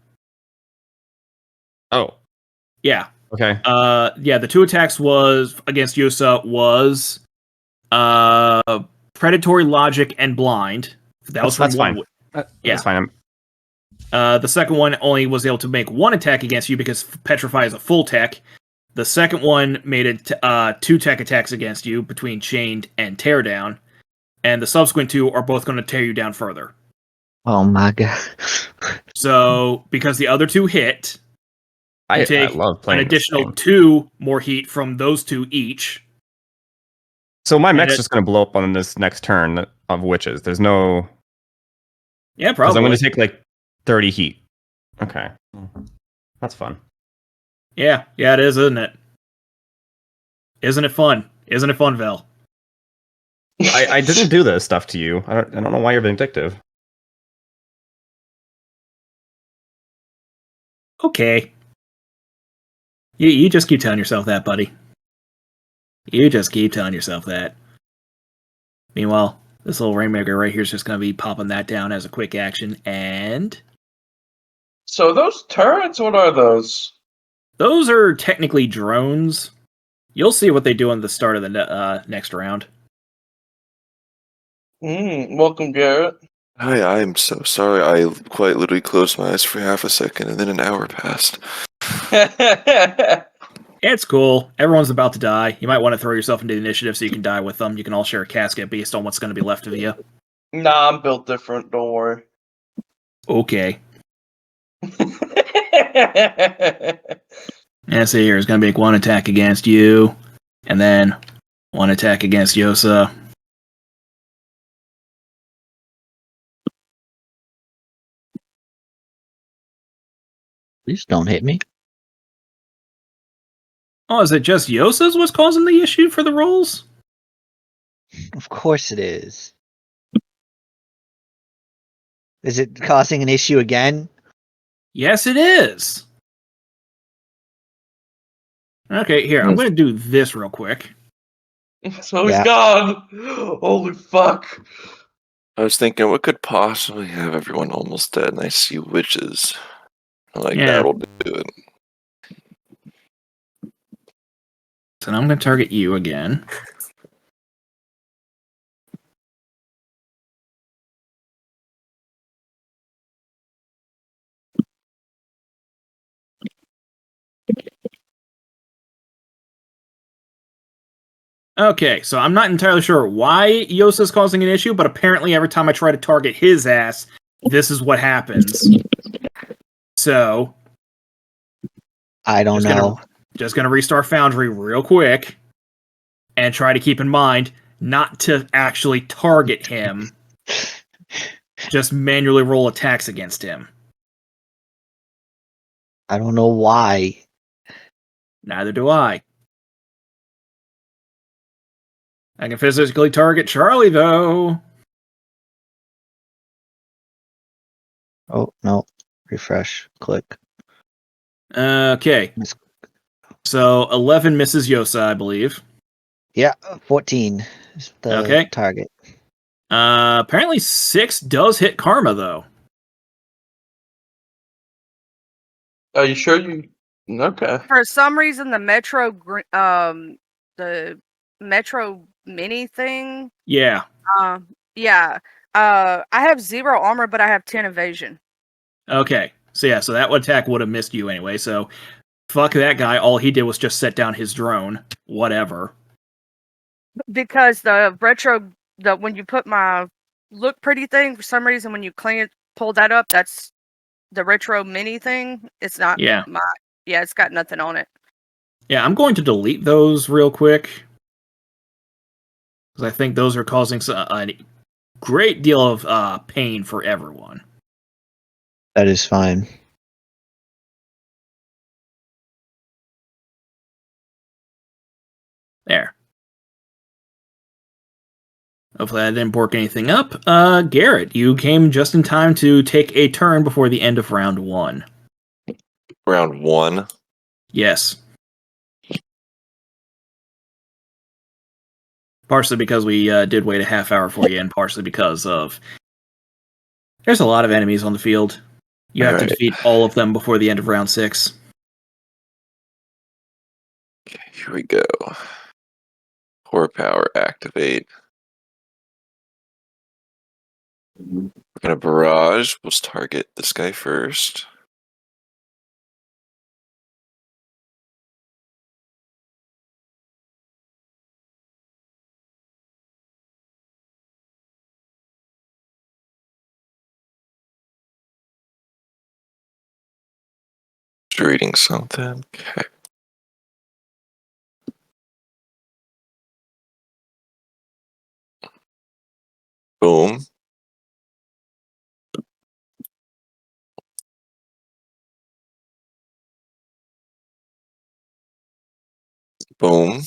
Oh. Yeah. Okay. Yeah. The 2 attacks was against Yosa was predatory logic and blind. That's fine. Yeah. That's fine. The second one only was able to make 1 attack against you because Petrify is a full tech. The second one made it 2 tech attacks against you between Chained and Teardown. And the subsequent 2 are both going to tear you down further. Oh my god. So, because the other 2 hit, you take I love playing an this additional game. 2 more heat from those 2 each. So my mech's it- just going to blow up on this next turn of witches. There's no... Yeah, Because probably. I'm going to take like 30 heat. Okay. That's fun. Yeah, it is, isn't it? Isn't it fun? Isn't it fun, Vel? I didn't do this stuff to you. I don't know why you're vindictive. Okay. You just keep telling yourself that, buddy. You just keep telling yourself that. Meanwhile, this little Rainmaker right here is just going to be popping that down as a quick action, and So those turrets, what are those? those are technically drones. You'll see what they do on the start of the next round. Welcome, Garrett. Hi, I'm so sorry. I quite literally closed my eyes for half a second and then an hour passed. It's cool. Everyone's about to die. You might want to throw yourself into the initiative so you can die with them. You can all share a casket based on what's going to be left of you. Nah, I'm built different. Don't worry. Okay. And see here is going to make one attack against you, and then one attack against Yosa. Please don't hit me. Oh, is it just Yosa's what's causing the issue for the rolls? Of course it is. Is it causing an issue again? Yes, it is. Okay, here, I'm going to do this real quick. So he's Yeah. gone. Holy fuck. I was thinking, what could possibly have everyone almost dead? And I see witches. I'm like, Yeah. that'll do it. So now I'm going to target you again. Okay, so I'm not entirely sure why Yosa's causing an issue, but apparently every time I try to target his ass, this is what happens. So, I don't Just know. just going to restart Foundry real quick and try to keep in mind not to actually target him, just manually roll attacks against him. I don't know why. Neither do I. I can physically target Charlie, though. Oh, no. Refresh. Click. Okay. So 11 misses Yosa, I believe. Yeah, 14 is the Okay. target. Apparently 6 does hit Karma, though. Are you sure you? Okay. For some reason, the Metro Mini thing. Yeah. Yeah. I have 0 armor, but I have 10 evasion. Okay. So yeah, so that attack would have missed you anyway, so fuck that guy. All he did was just set down his drone. Whatever. Because when you put my look pretty thing, for some reason, when you pull that up, that's the retro mini thing. It's not Yeah. it's got nothing on it. Yeah, I'm going to delete those real quick. Because I think those are causing a great deal of pain for everyone. That is fine. There. Hopefully I didn't bork anything up. Garrett, you came just in time to take a turn before the end of round 1. Round 1. Yes. Partially because we did wait a half hour for you, and partially because of there's a lot of enemies on the field. You have to defeat all of them before the end of round 6. Okay, here we go. Core power activate. We're gonna barrage. We'll target this guy first. Just reading something. Okay. Boom. Boom.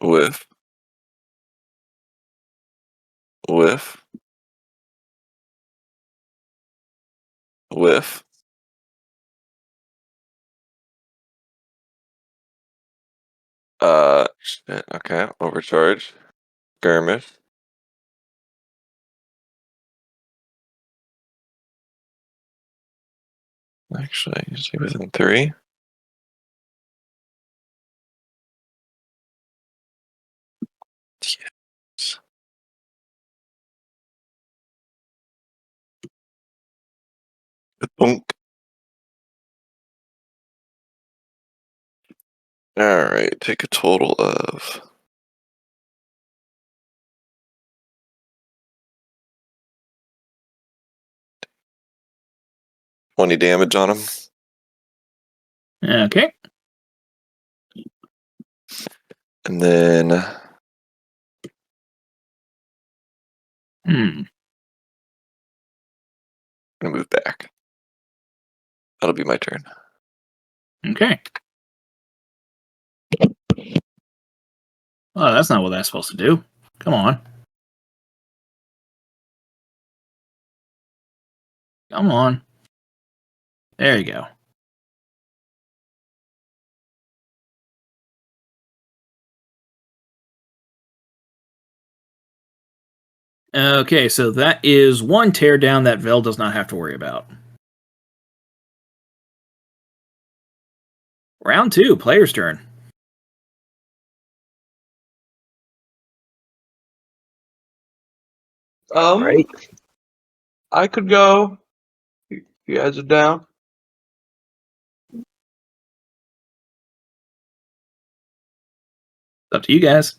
Whiff. Whiff. Whiff. Shit, okay, overcharge. Skirmish. Actually, usually within 3. Yes. Bonk. Alright, take a total of 20 damage on him. Okay. And then Hmm. I'm gonna move back. That'll be my turn. Okay. Oh, that's not what that's supposed to do. Come on. Come on. There you go. Okay, so that is one teardown that Vel does not have to worry about. Round 2, player's turn. Right. I could go. You guys are down. It's up to you guys.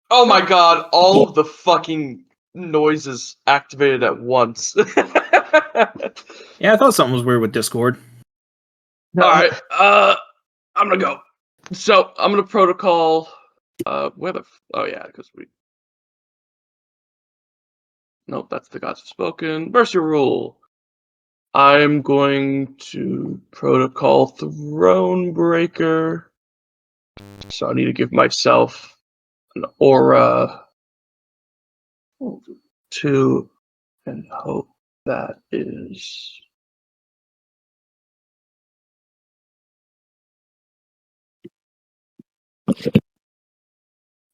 Oh my god! All of the fucking noises activated at once. Yeah, I thought something was weird with Discord. All right. I'm gonna go. So I'm gonna protocol. Where the? Oh yeah, because we. Nope, that's the gods have spoken. Mercy rule. I'm going to protocol Throne Breaker. So I need to give myself an aura 2 and hope that is.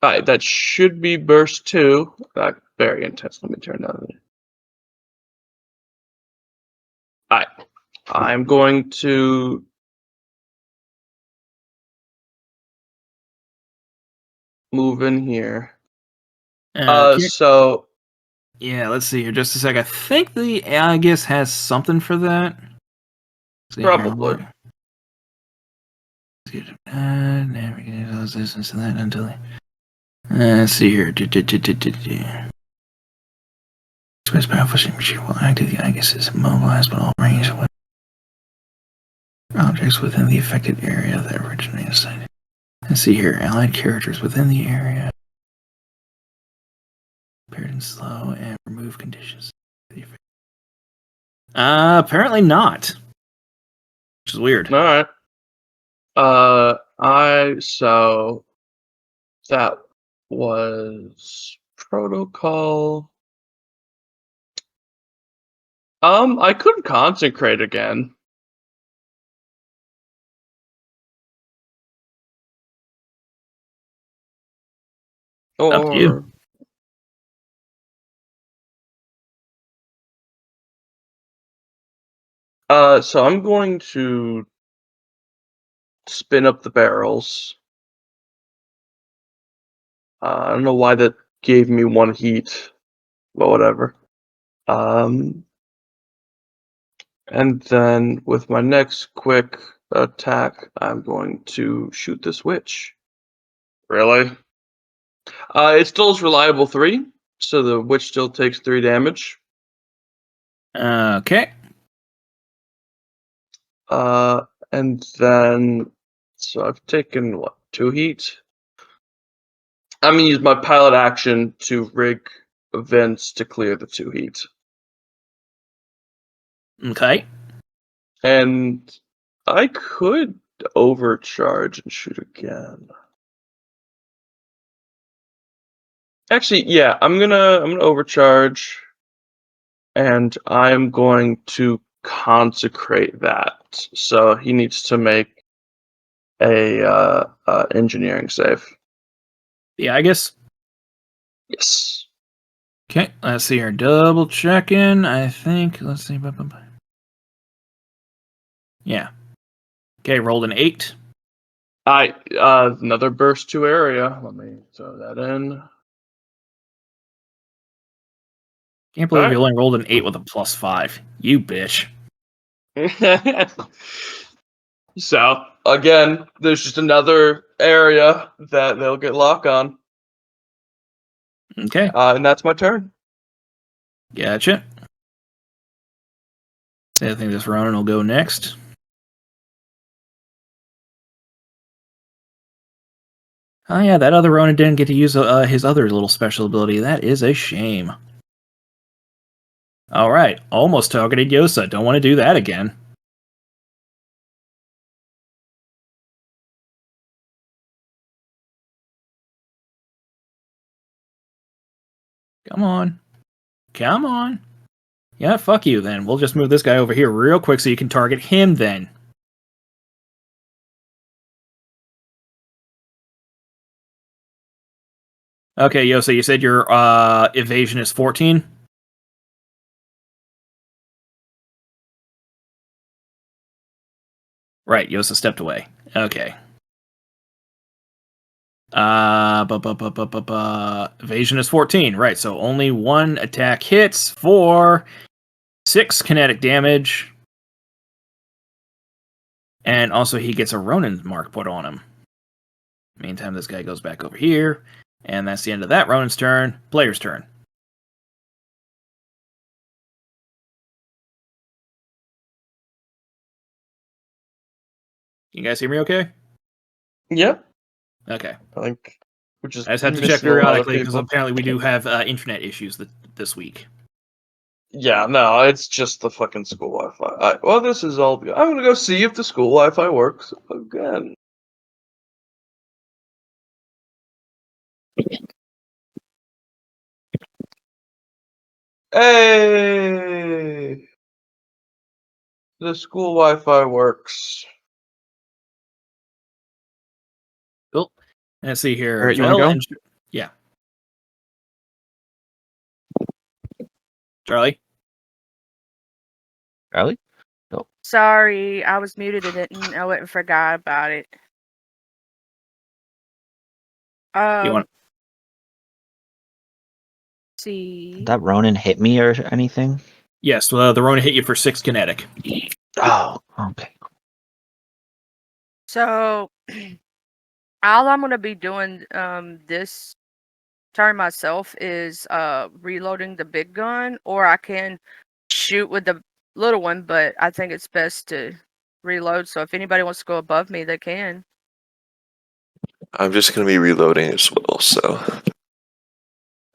Alright, that should be burst 2. Very intense. Let me turn that on. Alright. I'm going to move in here. So yeah, let's see here. Just a sec. I think the Aegis has something for that. See here, probably. navigate those distance and that until. Let's see here. Space powerful machine will activate the Aegis is immobilized, but all range of objects within the affected area that originated sighted. Let's see here. Allied characters within the area. Paired and slow and remove conditions. Apparently not. Which is weird. Alright. So that was protocol. I could consecrate again. Up to you. So I'm going to spin up the barrels. I don't know why that gave me 1 heat, but whatever. And then with my next quick attack, I'm going to shoot this witch. Really? It still is reliable 3, so the witch still takes 3 damage. Okay. And then, so I've taken, what, 2 heat? I'm going to use my pilot action to rig events to clear the 2 heat. Okay. And I could overcharge and shoot again. Actually, yeah, I'm gonna overcharge, and I'm going to consecrate that. So he needs to make a engineering save. Yeah, I guess. Yes. Okay, let's see here. Double checking. I think. Let's see. Yeah. Okay, rolled an 8. Another burst to area. Let me throw that in. Can't believe Alright. you only rolled an 8 with a +5. You bitch. So again, there's just another area that they'll get lock on, Okay, and that's my turn. gotcha. I think this Ronin will go next. Oh yeah, that other Ronin didn't get to use his other little special ability. That is a shame. Alright, almost targeted Yosa. Don't want to do that again. Come on. Come on. Yeah, fuck you then. We'll just move this guy over here real quick so you can target him then. Okay, Yosa, you said your evasion is 14? Right, Yosa stepped away. Okay. Evasion is 14. Right, so only one attack hits for 6 kinetic damage. And also he gets a Ronin mark put on him. Meantime, this guy goes back over here. And that's the end of that Ronin's turn. Player's turn. You guys hear me okay? Yep. Okay. I think we just I just have to check missing a lot of periodically because people. apparently we do have internet issues this week. Yeah, no, it's just the fucking school Wi-Fi. Well, this is all. I'm gonna go see if the school Wi-Fi works again. Hey, the school Wi-Fi works. Cool. Let's see here. All right, you wanna Vel go? and- yeah. Charlie? Charlie? Sorry, I was muted and didn't know it and forgot about it. You want? See. Did that Ronin hit me or anything? Yes, the Ronin hit you for 6 kinetic. Oh, okay. So all I'm gonna be doing this turn myself is reloading the big gun, or I can shoot with the little one, but I think it's best to reload. So if anybody wants to go above me, they can. I'm just gonna be reloading as well. So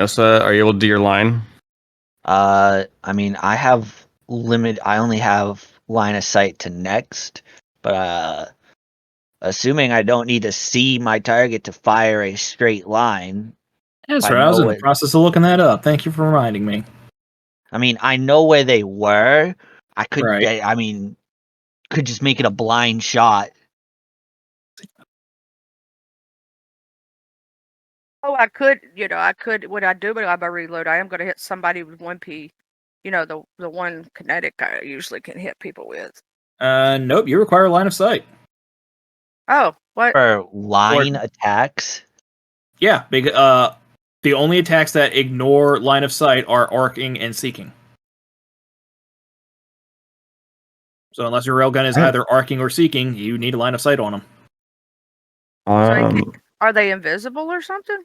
Yosa, are you able to do your line? I mean, I only have line of sight to next, but assuming I don't need to see my target to fire a straight line. That's I right. I was know in the it- process of looking that up. Thank you for reminding me. I mean, I know where they were. I could, Right. I mean, could just make it a blind shot. Oh, I could. What I do, but I reload, I am gonna hit somebody with 1P. You know, the one kinetic I usually can hit people with. Nope. You require line of sight. Oh, what? For line attacks. Yeah. The only attacks that ignore line of sight are arcing and seeking. So unless your railgun is Alright. either arcing or seeking, you need a line of sight on them. Are they invisible or something?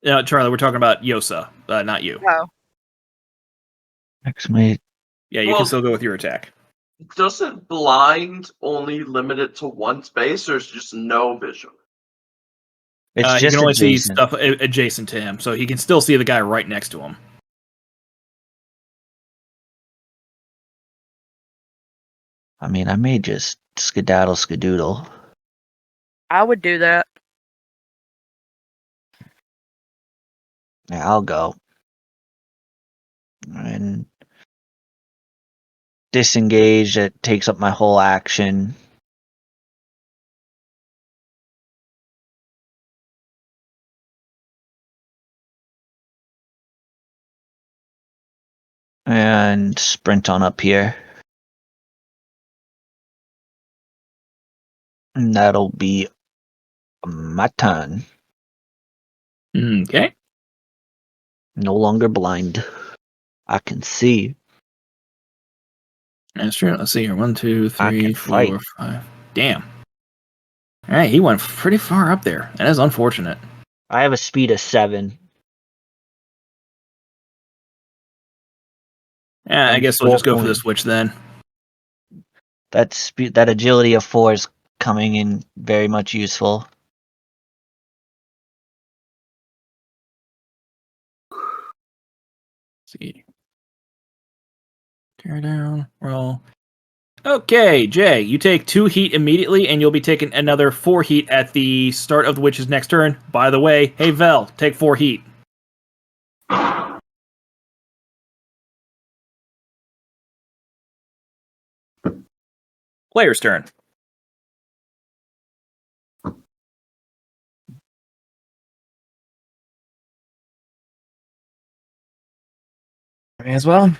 No, Charlie, we're talking about Yosa, not you. Oh, Exclamate. Yeah, you Well- can still go with your attack. Doesn't blind only limit it to one space, or is it just no vision? It's He just can only see adjacent. stuff adjacent to him, so he can still see the guy right next to him. I mean, I may just skedaddle skadoodle. I would do that. Yeah, I'll go. And disengage, it takes up my whole action. And sprint on up here. And that'll be my turn. Okay. No longer blind. I can see. That's true. Let's see here. 1, 2, I 3, can 4, fight. 5. Damn. All right, he went pretty far up there. That is unfortunate. I have a speed of 7. Yeah, I And guess we'll just go for the 4 switch then. that agility of 4 is coming in very much useful. Let's see. Tear down, roll. Okay, Jay, you take 2 heat immediately, and you'll be taking another 4 heat at the start of the witch's next turn. By the way, hey Vel, take 4 heat. Player's turn. May as well.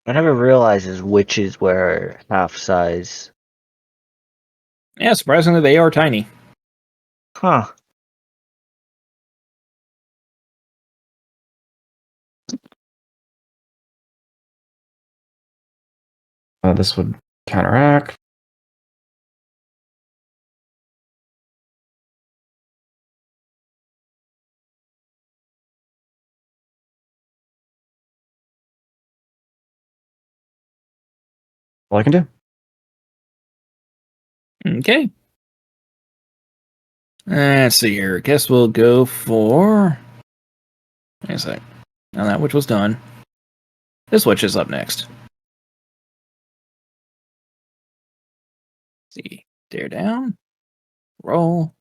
I never realized witches were half size. Yeah, surprisingly, they are tiny. Huh. This would counteract. All I can do. Okay. Let's see here. I guess we'll go for... Wait a sec. Now that witch was done. This witch is up next. Let's see. Dare down. Roll.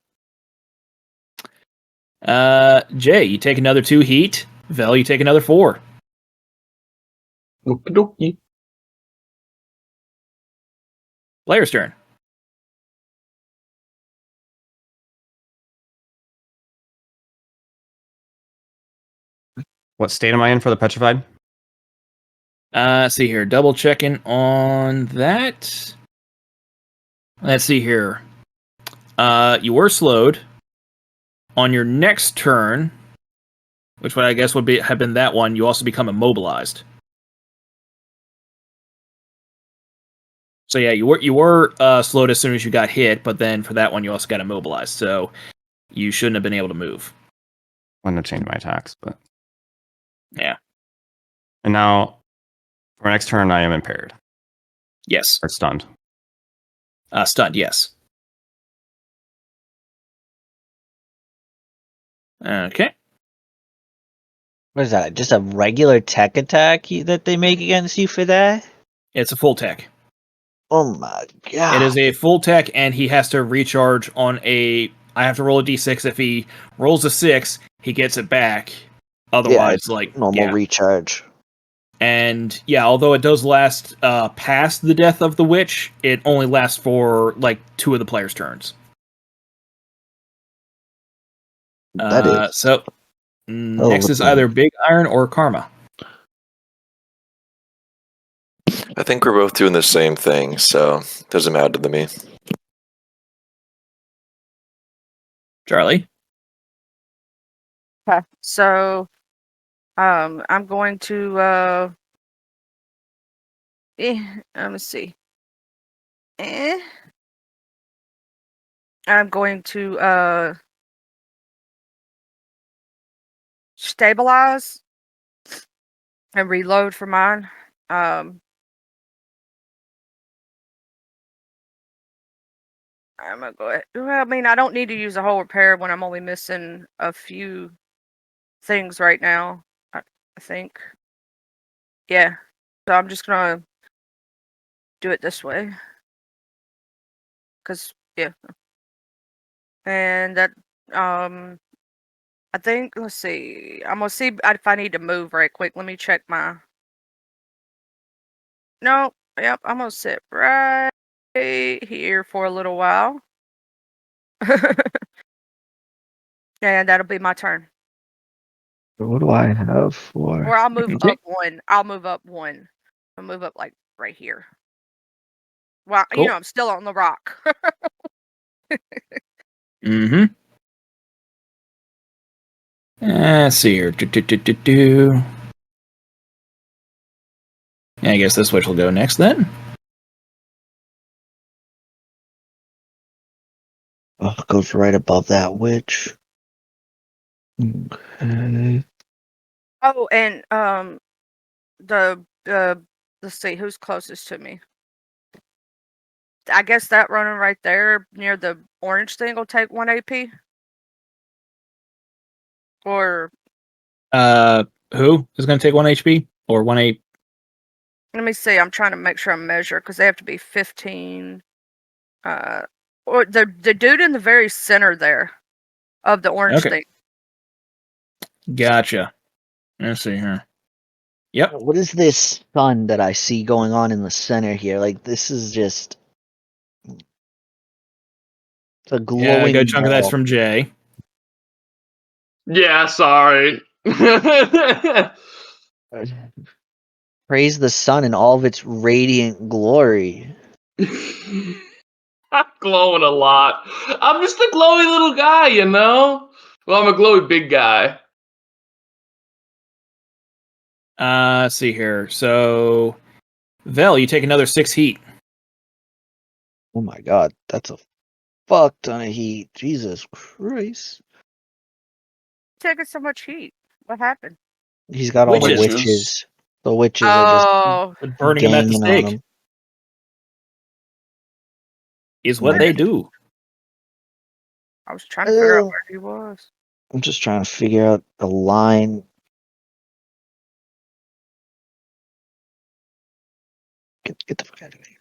Jay, you take another 2 heat. Vel, you take another 4. Okie dokie. Player's turn. What state am I in for the petrified? See here. Double checking on that. Let's see here. You were slowed. On your next turn, which I guess would have been that one, you also become immobilized. So yeah, you were slowed as soon as you got hit, but then for that one you also got immobilized. So you shouldn't have been able to move. I'm going to change my attacks, but... Yeah. And now, for my next turn, I am impaired. Yes. Or stunned. Stunned, yes. Okay. What is that? Just a regular tech attack that they make against you for that? It's a full tech. Oh my god. It is a full tech, and he has to recharge on a... I have to roll a d6. If he rolls a 6, he gets it back. Otherwise, normal recharge. And yeah, although it does last past the death of the witch, it only lasts for 2 of the players' turns. That is. So next is either Big Iron or Karma. I think we're both doing the same thing, so it doesn't matter to me. Charlie. Okay, so I'm going to let me see. I'm going to stabilize and reload for mine. I'm gonna go ahead. Well, I mean, I don't need to use a whole repair when I'm only missing a few things right now. I think. Yeah. So I'm just gonna do it this way. Cause yeah. And that I think, let's see. I'm gonna see if I need to move right quick. Let me check my. No, yep, I'm gonna sit right here for a little while. And that'll be my turn. What do I have for? Or I'll move Okay. up one. I'll move up one. I'll move up like right here. Well, Cool. I'm still on the rock. Mm-hmm. Let's see here. Yeah, I guess this witch will go next then. Oh, it goes right above that witch. Okay. Oh, and let's see who's closest to me. I guess that running right there near the orange thing will take 1 AP. Or Who is going to take 1 HP or 1 AP? let me see. I'm trying to make sure I measure because they have to be 15. Or the dude in the very center there of the orange Okay. thing. Gotcha. Let's see here. Yep. What is this sun that I see going on in the center here? Like, this is just it's a Yeah, a glowing good chunk of that's ball. from Jay. Yeah, sorry. Praise the sun in all of its radiant glory. I'm glowing a lot. I'm just a glowy little guy, you know? Well, I'm a glowy big guy. Let's see here. So, Vel, you take another 6 heat. Oh my god, that's a fuck ton of heat. Jesus Christ. Taking so much heat. What happened? He's got all the Witches. witches. The witches are Oh, just Burning him at the ganging on stake him. is what Right. they do. I was trying to figure out Ugh. where he was. I'm just trying to figure out a line. Get the fuck out of here.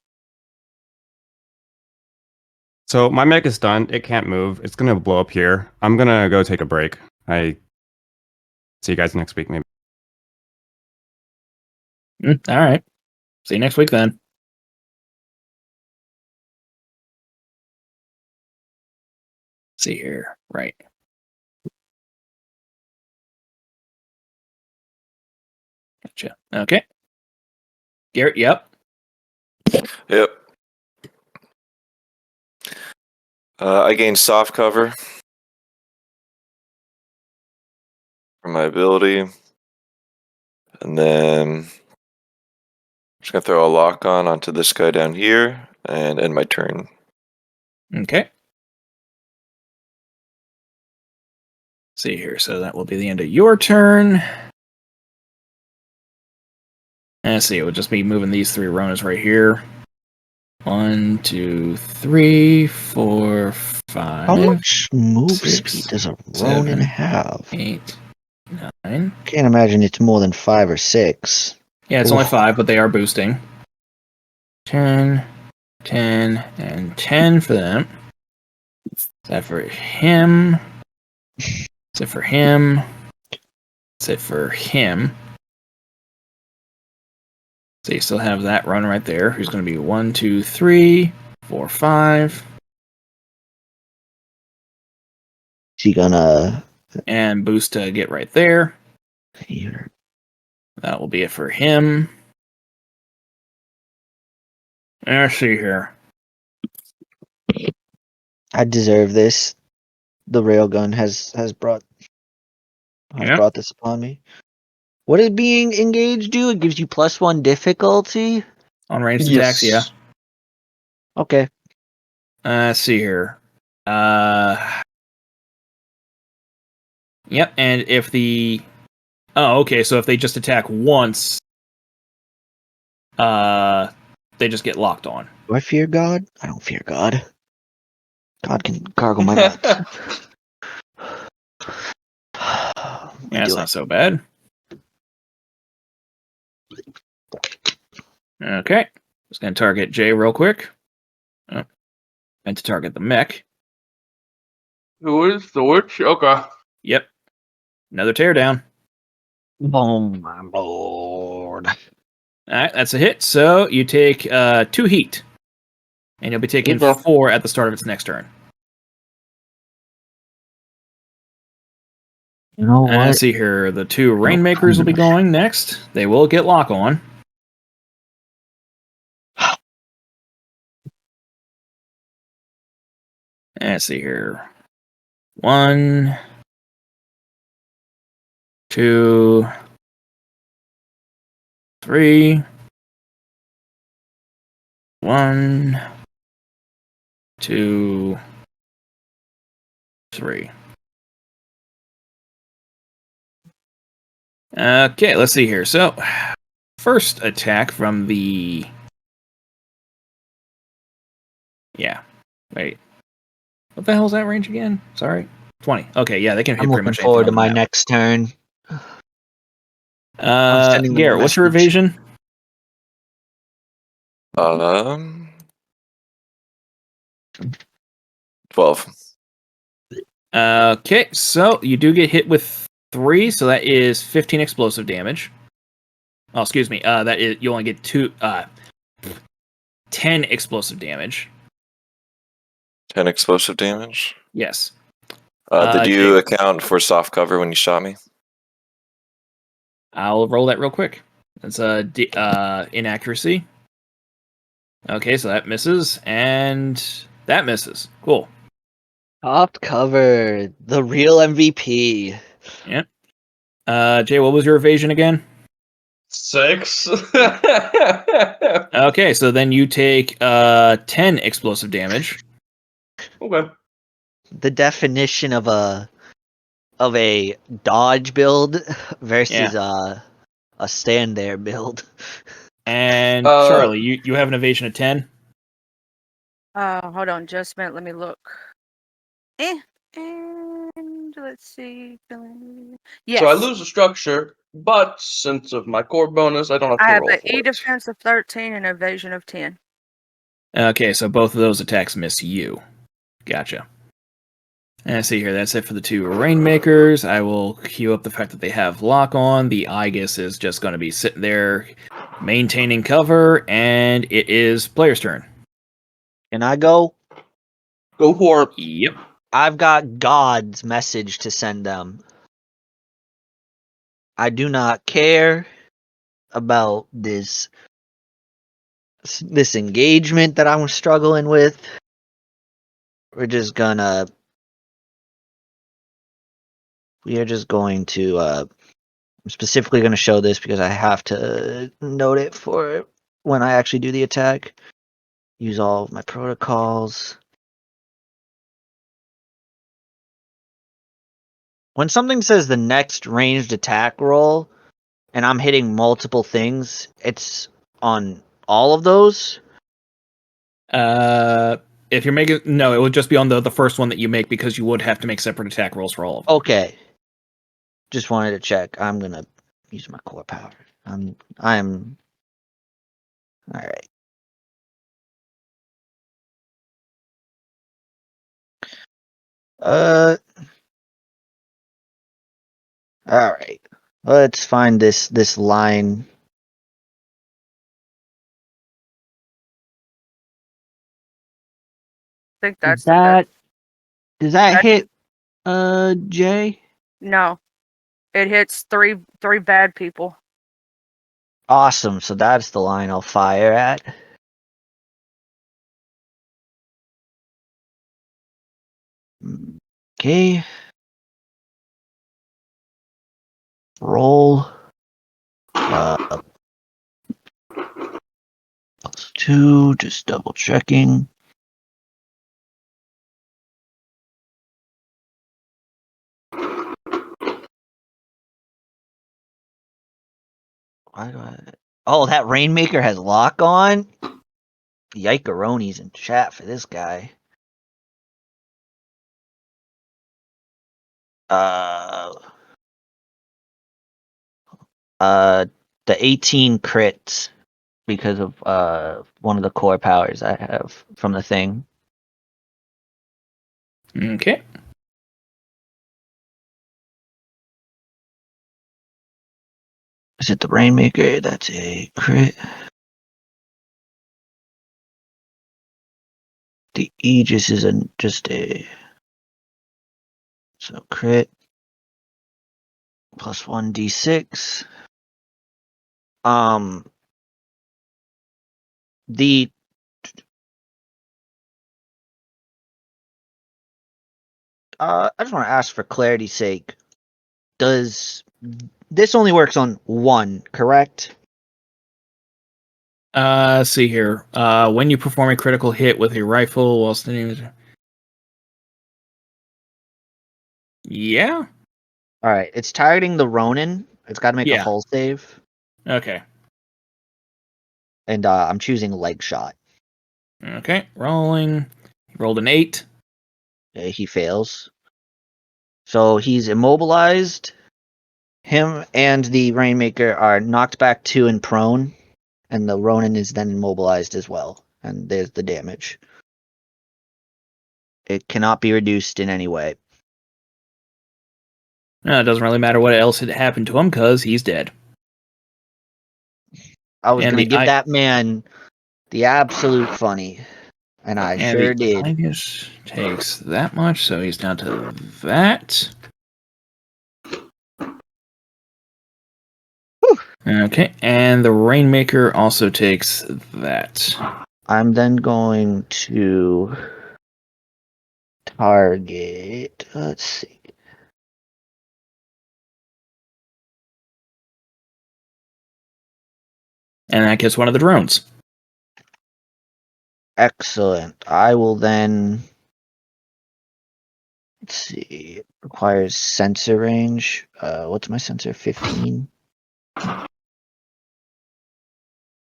So my mech is done. It can't move. It's gonna blow up here. I'm gonna go take a break. I see you guys next week, maybe. All right. See you next week then. See here. Right. Gotcha. Okay. Garrett, yep. Yep. I gained soft cover from my ability. And then I'm just going to throw a lock on onto this guy down here and end my turn. Okay. See here. So that will be the end of your turn. Let's see. It would just be moving these 3 Ronas right here. 1, 2, 3, 4, 5. How much move 6, speed does a 7, Ronin have? 8, 9. Can't imagine it's more than 5 or 6. Yeah, it's Oof. only 5, but they are boosting. 10, 10, and 10 for them. Is that for him? Is it for him? Is it for him? So you still have that run right there. Who's going to be 1, 2, 3, 4, 5. She gonna And boost to get right there. here? That will be it for him. Let's see here. I deserve this. The railgun has brought this upon me. What does being engaged do? It gives you +1 difficulty. On ranged attacks, yeah. Okay. Let's see here. Yep, and if the... Oh, okay, so if they just attack once, they just get locked on. Do I fear God? I don't fear God. God can gargle my nuts. Yeah, it's not so bad. Okay. Just going to target Jay real quick. Oh, and to target the mech. Who is the witch? Okay. Yep. Another teardown. Oh my lord. All right, that's a hit. So you take 2 heat. And you'll be taking Okay. 4 at the start of its next turn. You know And what? let's see here. The 2 Rainmakers will be going next. They will get lock on. And let's see here. 1, 2, 3. 1, 2, 3. Okay, let's see here. So, first attack from the... Yeah. Wait. What the hell is that range again? Sorry. 20. Okay, yeah, they can hit I'm pretty looking much anything forward to on the my map. next turn. I'm sending them a Garrett, what's your message. evasion? 12. Okay, so you do get hit with 3, so that is 15 explosive damage. Oh, excuse me. That is you only get 10 explosive damage. 10 explosive damage. Yes. Did you Jay, account for soft cover when you shot me? I'll roll that real quick. That's a inaccuracy. Okay, so that misses, and that misses. Cool. Top cover, the real MVP. Yeah. Jay, what was your evasion again? 6. Okay, so then you take 10 explosive damage. Okay. The definition of a dodge build versus a stand there build. And Uh, Charlie, you have an evasion of 10? Hold on just a minute. Let me look. And let's see. Yes. So I lose the structure, but since of my core bonus, I don't have to I have roll an for E it. defense of 13 and evasion of 10. Okay, so both of those attacks miss you. Gotcha. And I see here, that's it for the 2 Rainmakers. I will queue up the fact that they have lock on. The Aegis is just going to be sitting there maintaining cover, and it is player's turn. Can I go? Go for it. Yep. I've got God's message to send them. I do not care about this engagement that I'm struggling with. We are just going to I'm specifically going to show this because I have to note it for when I actually do the attack. Use all of my protocols. When something says the next ranged attack roll and I'm hitting multiple things, it's on all of those. If you're making... No, it would just be on the first one that you make because you would have to make separate attack rolls for all of them. Okay. Just wanted to check. I'm going to use my core power. I'm all right. All right. Let's find this line. I think that's Does that That- hit Jay? No. It hits three bad people. Awesome. So that's the line I'll fire at. Okay. Roll. +2, just double checking. Why do I... Oh, that Rainmaker has lock on? Yikeronis in chat for this guy. The 18 crits because of one of the core powers I have from the thing. Okay. Is it the Rainmaker? That's a crit. The Aegis is just a so crit plus 1d6. The I just want to ask for clarity's sake. Does this only works on one, correct? See here. When you perform a critical hit with a rifle while standing. Yeah. All right, it's targeting the Ronin. It's got to make a Yeah. hull save, Okay. and I'm choosing leg shot. Okay. Rolling. He rolled an 8. He fails, so he's immobilized. Him and the Rainmaker are knocked back 2 and prone, and the Ronin is then immobilized as well. And there's the damage. It cannot be reduced in any way. No, it doesn't really matter what else had happened to him because he's dead. I was And going to the give I- that man the absolute funny, and I And sure the did. Igus takes that much, so he's down to that. Okay, and the Rainmaker also takes that. I'm then going to target. Let's see. And that gets one of the drones. Excellent. I will then. Let's see. It requires sensor range. What's my sensor? 15.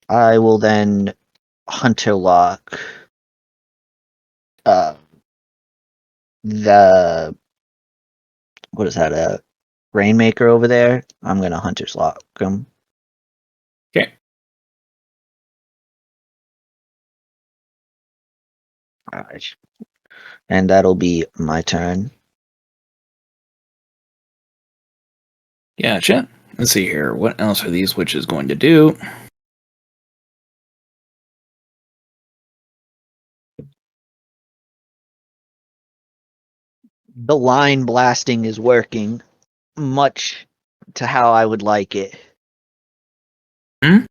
I will then Hunter Lock. The what is that? A Rainmaker over there. I'm gonna Hunter's Lock him. Okay. Alright. And that'll be my turn. Gotcha. Let's see here. What else are these witches going to do? The line blasting is working, much to how I would like it. Hmm?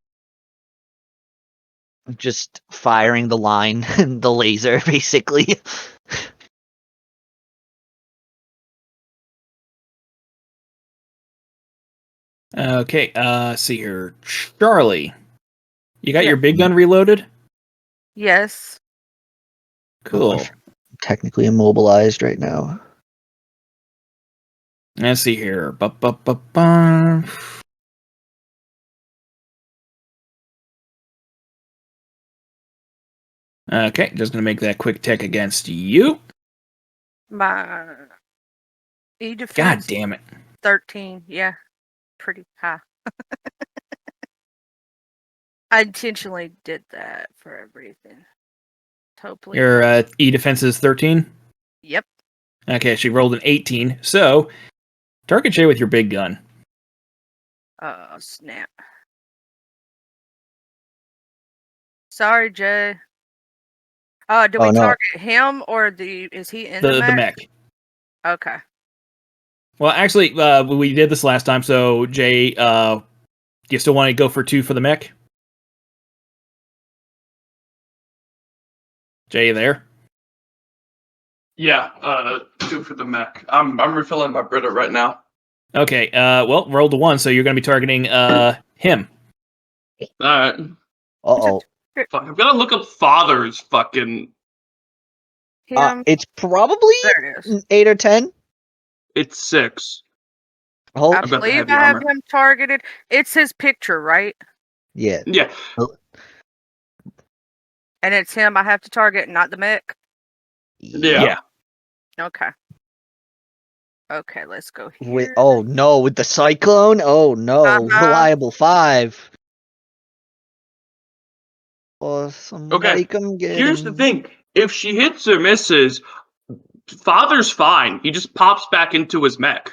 Just firing the line and the laser, basically. Okay, see here. Charlie. You got Yeah. your big gun reloaded? Yes. Cool. I'm technically immobilized right now. Let's see here. Ba-ba-ba-ba. Okay, just gonna make that quick tech against you. My E God defense damn it. 13. Yeah. Pretty high. I intentionally did that for everything. Hopefully. Your E defense is 13? Yep. Okay, she rolled an 18. So, target Jay with your big gun. Oh, snap. Sorry, Jay. Do we Oh, no. target him or is he in the The mech? mech. Okay. Well, actually, we did this last time, so Jay, do you still want to go for 2 for the mech? Jay, you there? Yeah, 2 for the mech. I'm refilling my Brita right now. Okay, well, rolled a 1, so you're going to be targeting him. Alright. Uh-oh. Fuck, I'm gonna look up father's fucking. Him. It's probably There it is. 8 or 10. It's 6. Oh, I I've got the believe heavy I have armor. him targeted. It's his picture, right? yeah. Yeah. And it's him I have to target, not the mech. Yeah. Yeah. Okay. Okay, let's go here. With, oh no, with the cyclone? Oh no, Uh-huh. reliable 5. Or somebody Okay, come get here's the him. thing. If she hits or misses, Father's fine. He just pops back into his mech.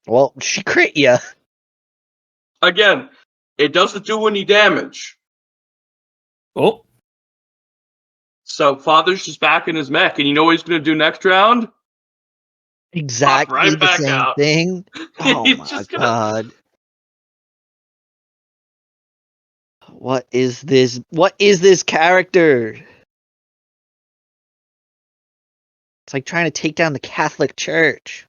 Well, she crit ya. Again, it doesn't do any damage. Oh, So Father's just back in his mech, and you know what he's going to do next round? Exactly right the back same out. thing. Oh He's my just gonna- god. What is this? What is this character? It's like trying to take down the Catholic Church.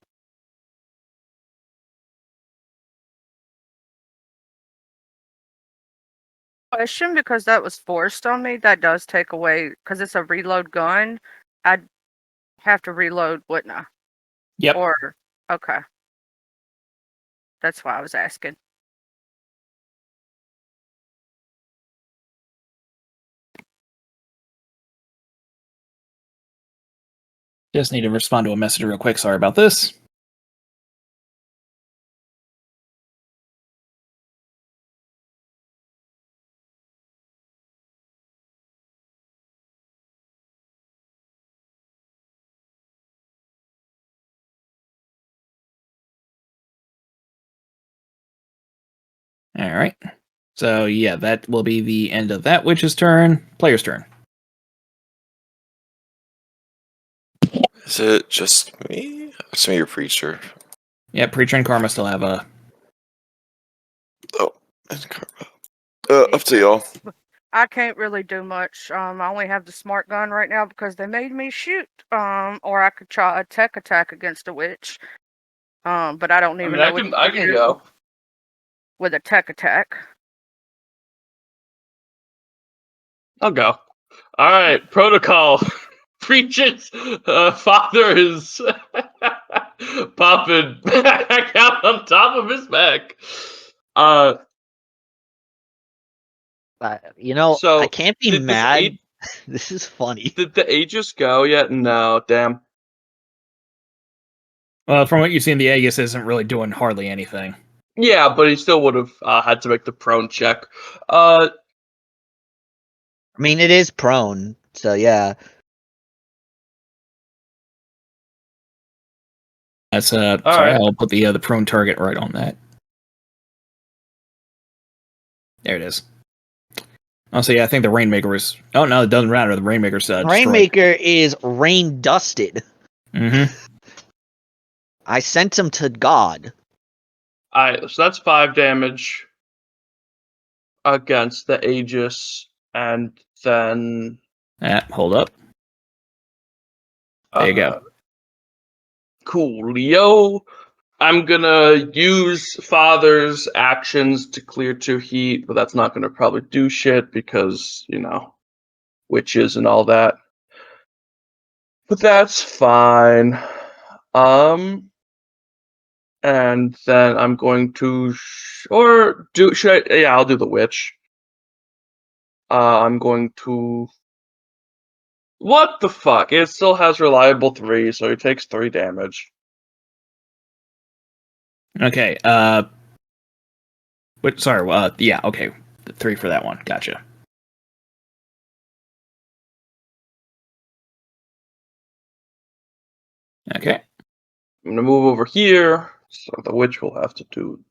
Question, because that was forced on me. That does take away, because it's a reload gun. I'd have to reload, wouldn't I? yep. Or okay, that's why I was asking. Just need to respond to a message real quick. Sorry about this. All right. So yeah, that will be the end of that witch's turn. Player's turn. Is it just me? It's me, your preacher. Yeah, Preacher and Karma still have a. Oh, and Karma. Up to y'all. I can't really do much. I only have the smart gun right now because they made me shoot. Or I could try a tech attack against a witch. But I don't I even mean, know I what can, you I can do go. with a tech attack. I'll go. All right, protocol. Preaches. Father is popping back out on top of his mech. You know, So, I can't be did this mad. This is funny. Did the Aegis go yet? No, damn. Well, from what you see in the Aegis, isn't really doing hardly anything. Yeah, but he still would have had to make the prone check. I mean, it is prone, so yeah. That's All sorry, right. I'll put the prone target right on that. There it is. Oh, so yeah, I think the Rainmaker is. Oh no, it doesn't matter. The Rainmaker's destroyed. Rainmaker is rain dusted. Mm-hmm. I sent him to God. Alright, so that's 5 damage against the Aegis, and then Hold up. There you go. Coolio. I'm gonna use Father's actions to clear 2 heat, but that's not gonna probably do shit because, you know, witches and all that. But that's fine. And then I'm going to I'll do the witch. I'm going to What the fuck? It still has reliable 3, so he takes 3 damage. Okay. Sorry. Yeah. Okay. 3 for that one. Gotcha. Okay. I'm gonna move over here, so the witch will have to do.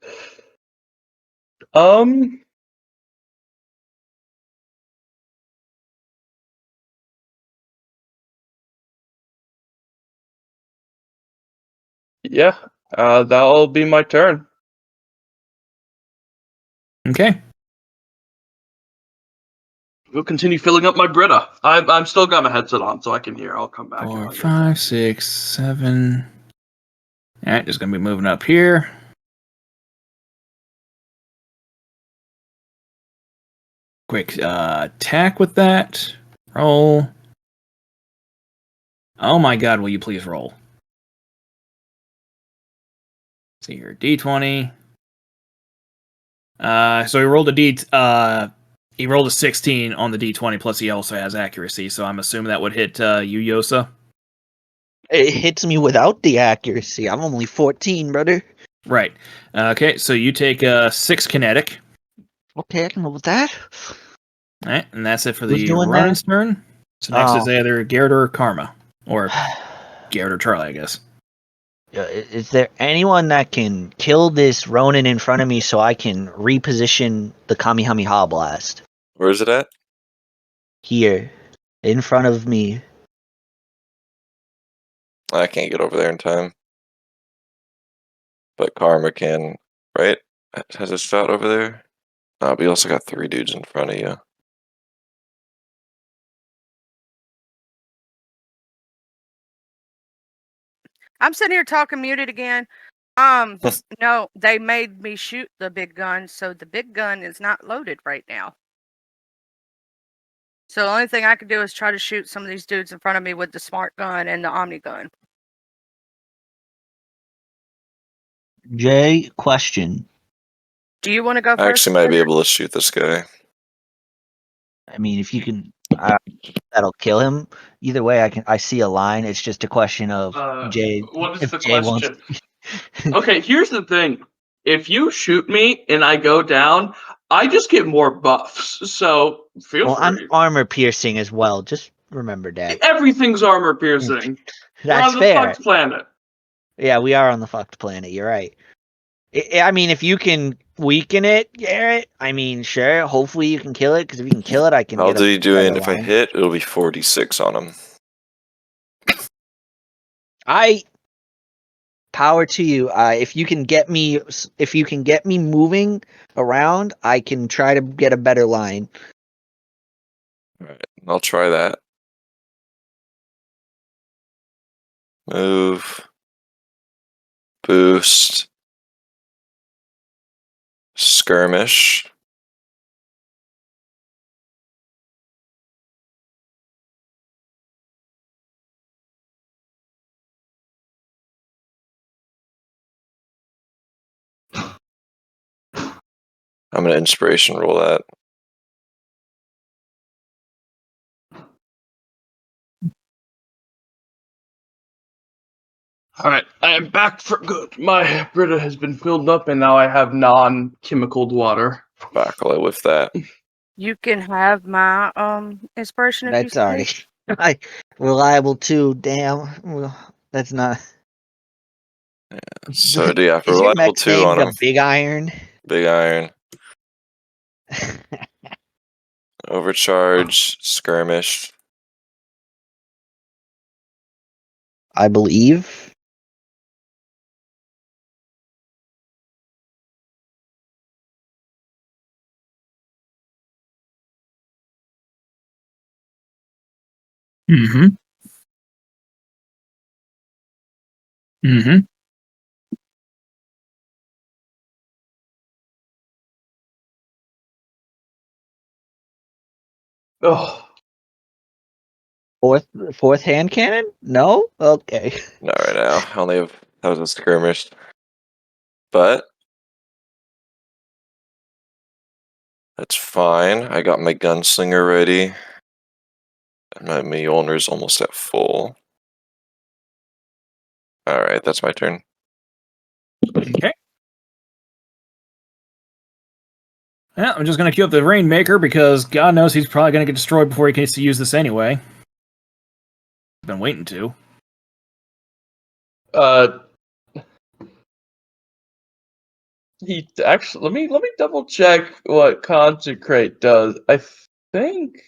Yeah. That'll be my turn. Okay. We'll continue filling up my Brita. I'm still got my headset on, so I can hear. I'll come back. 4, 5, 6, 7. All right, just gonna be moving up here. Quick attack with that. Roll. Oh my god, will you please roll? Let's see here. D20. So he rolled he rolled a 16 on the D20, plus he also has accuracy, so I'm assuming that would hit you, Yosa. It hits me without the accuracy. I'm only 14, brother. Right. Okay, so you take 6 kinetic. Okay, I can live with that. All right, and that's it for Who's the doing Ronin's turn. So next is Oh. either Garrett or Karma, or Garrett or Charlie, I guess. Is there anyone that can kill this Ronin in front of me so I can reposition the Kamehameha Blast? Where is it at? Here, in front of me. I can't get over there in time. But Karma can, right? Has a spout over there? But you also got 3 dudes in front of you. I'm sitting here talking muted again. No, they made me shoot the big gun, so the big gun is not loaded right now. So the only thing I can do is try to shoot some of these dudes in front of me with the smart gun and the Omni gun. Jay, question. Do you want to go first? I actually might be able to shoot this guy. I mean, if you can, that'll kill him. Either way, I see a line. It's just a question of Jay. What is if the Jay question? Okay, here's the thing. If you shoot me and I go down, I just get more buffs. So feel Well, free. I'm armor piercing as well. Just remember that. Everything's armor piercing. We're That's on the fair. fucked planet. Yeah, we are on the fucked planet. You're right. I mean, if you can weaken it, Garrett, I mean, sure. Hopefully you can kill it, because if you can kill it, I can How get do you do it? better If I line. hit, it'll be 46 on him. Power to you. If you can get me moving around, I can try to get a better line. Alright, I'll try that. Move. Boost. Skirmish. I'm gonna inspiration roll that. Alright, I am back for good. My Brita has been filled up and now I have non-chemicaled water. Backle with that. You can have my inspiration if That's you already reliable too. Damn, well, that's not. So do you have a Is your reliable mech 2 named on the him? Big Iron? Big Iron. Overcharge. Skirmish. I believe. Mm-hmm. Mm-hmm. Oh, Fourth hand cannon? No? Okay. Not right now. I only have that was a skirmish. But that's fine. I got my gunslinger ready. And my Mjolnir's almost at full. Alright, that's my turn. Okay. Yeah, I'm just gonna queue up the Rainmaker because God knows he's probably gonna get destroyed before he gets to use this anyway. Been waiting to. he actually let me double check what Consecrate does. I think.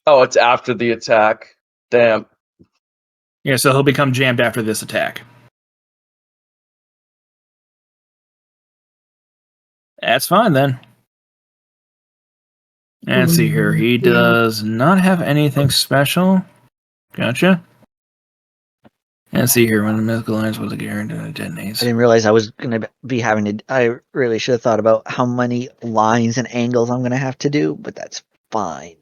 Oh, it's after the attack. Damn. Yeah, so he'll become jammed after this attack. That's fine then. And let's see here. He does not have anything special. Gotcha. And let's see here. When the mythical lines was a guarantee detonates. I didn't realize I was gonna be having to. I really should have thought about how many lines and angles I'm gonna have to do, but that's fine.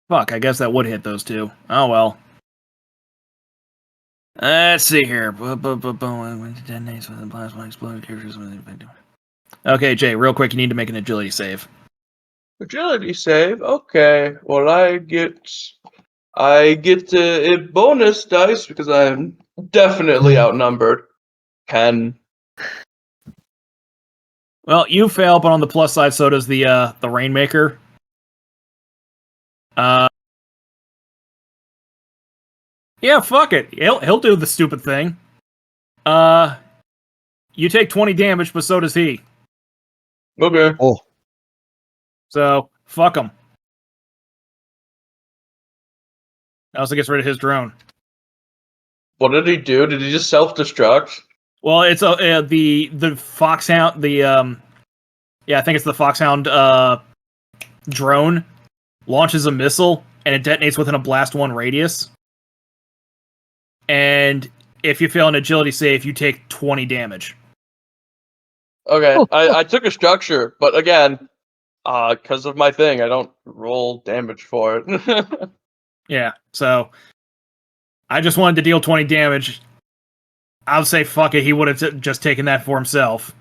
Fuck, I guess that would hit those two. Oh well. Let's see here. When it detonates with the plasma explode, characters with it. Okay, Jay, real quick, you need to make an agility save. Agility save. Okay. Well, I get a bonus dice because I'm definitely outnumbered. 10. Well, you fail, but on the plus side, so does the Rainmaker. Yeah, fuck it. He'll do the stupid thing. You take 20 damage, but so does he. Okay. Oh, So fuck him. That also gets rid of his drone. What did he do? Did he just self-destruct? Well, it's the Foxhound. I think it's the Foxhound drone launches a missile and it detonates within a blast 1 radius. And if you fail an agility save, you take 20 damage. Okay, I took a structure, but again, because of my thing, I don't roll damage for it. Yeah, so I just wanted to deal 20 damage. I would say fuck it, he would have just taken that for himself.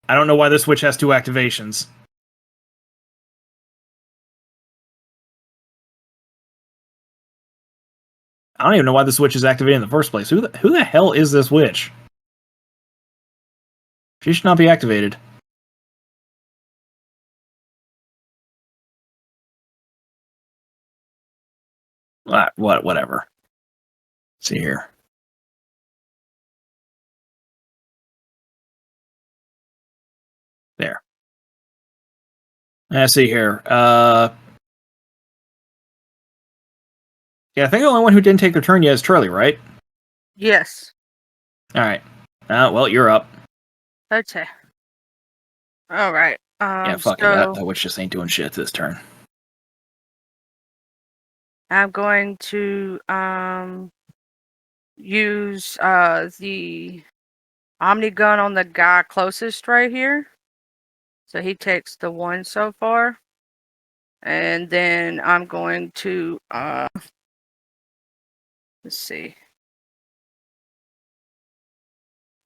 I don't know why this witch has 2 activations. I don't even know why this witch is activated in the first place. Who the hell is this witch? She should not be activated. Whatever. Let's see here. There. Let's see here. Yeah, I think the only one who didn't take their turn yet is Charlie, right? Yes. Alright. Well, you're up. Okay. All right. Yeah, fuck it. That witch just ain't doing shit this turn. I'm going to use the Omni gun on the guy closest right here. So he takes the 1 so far. And then I'm going to let's see.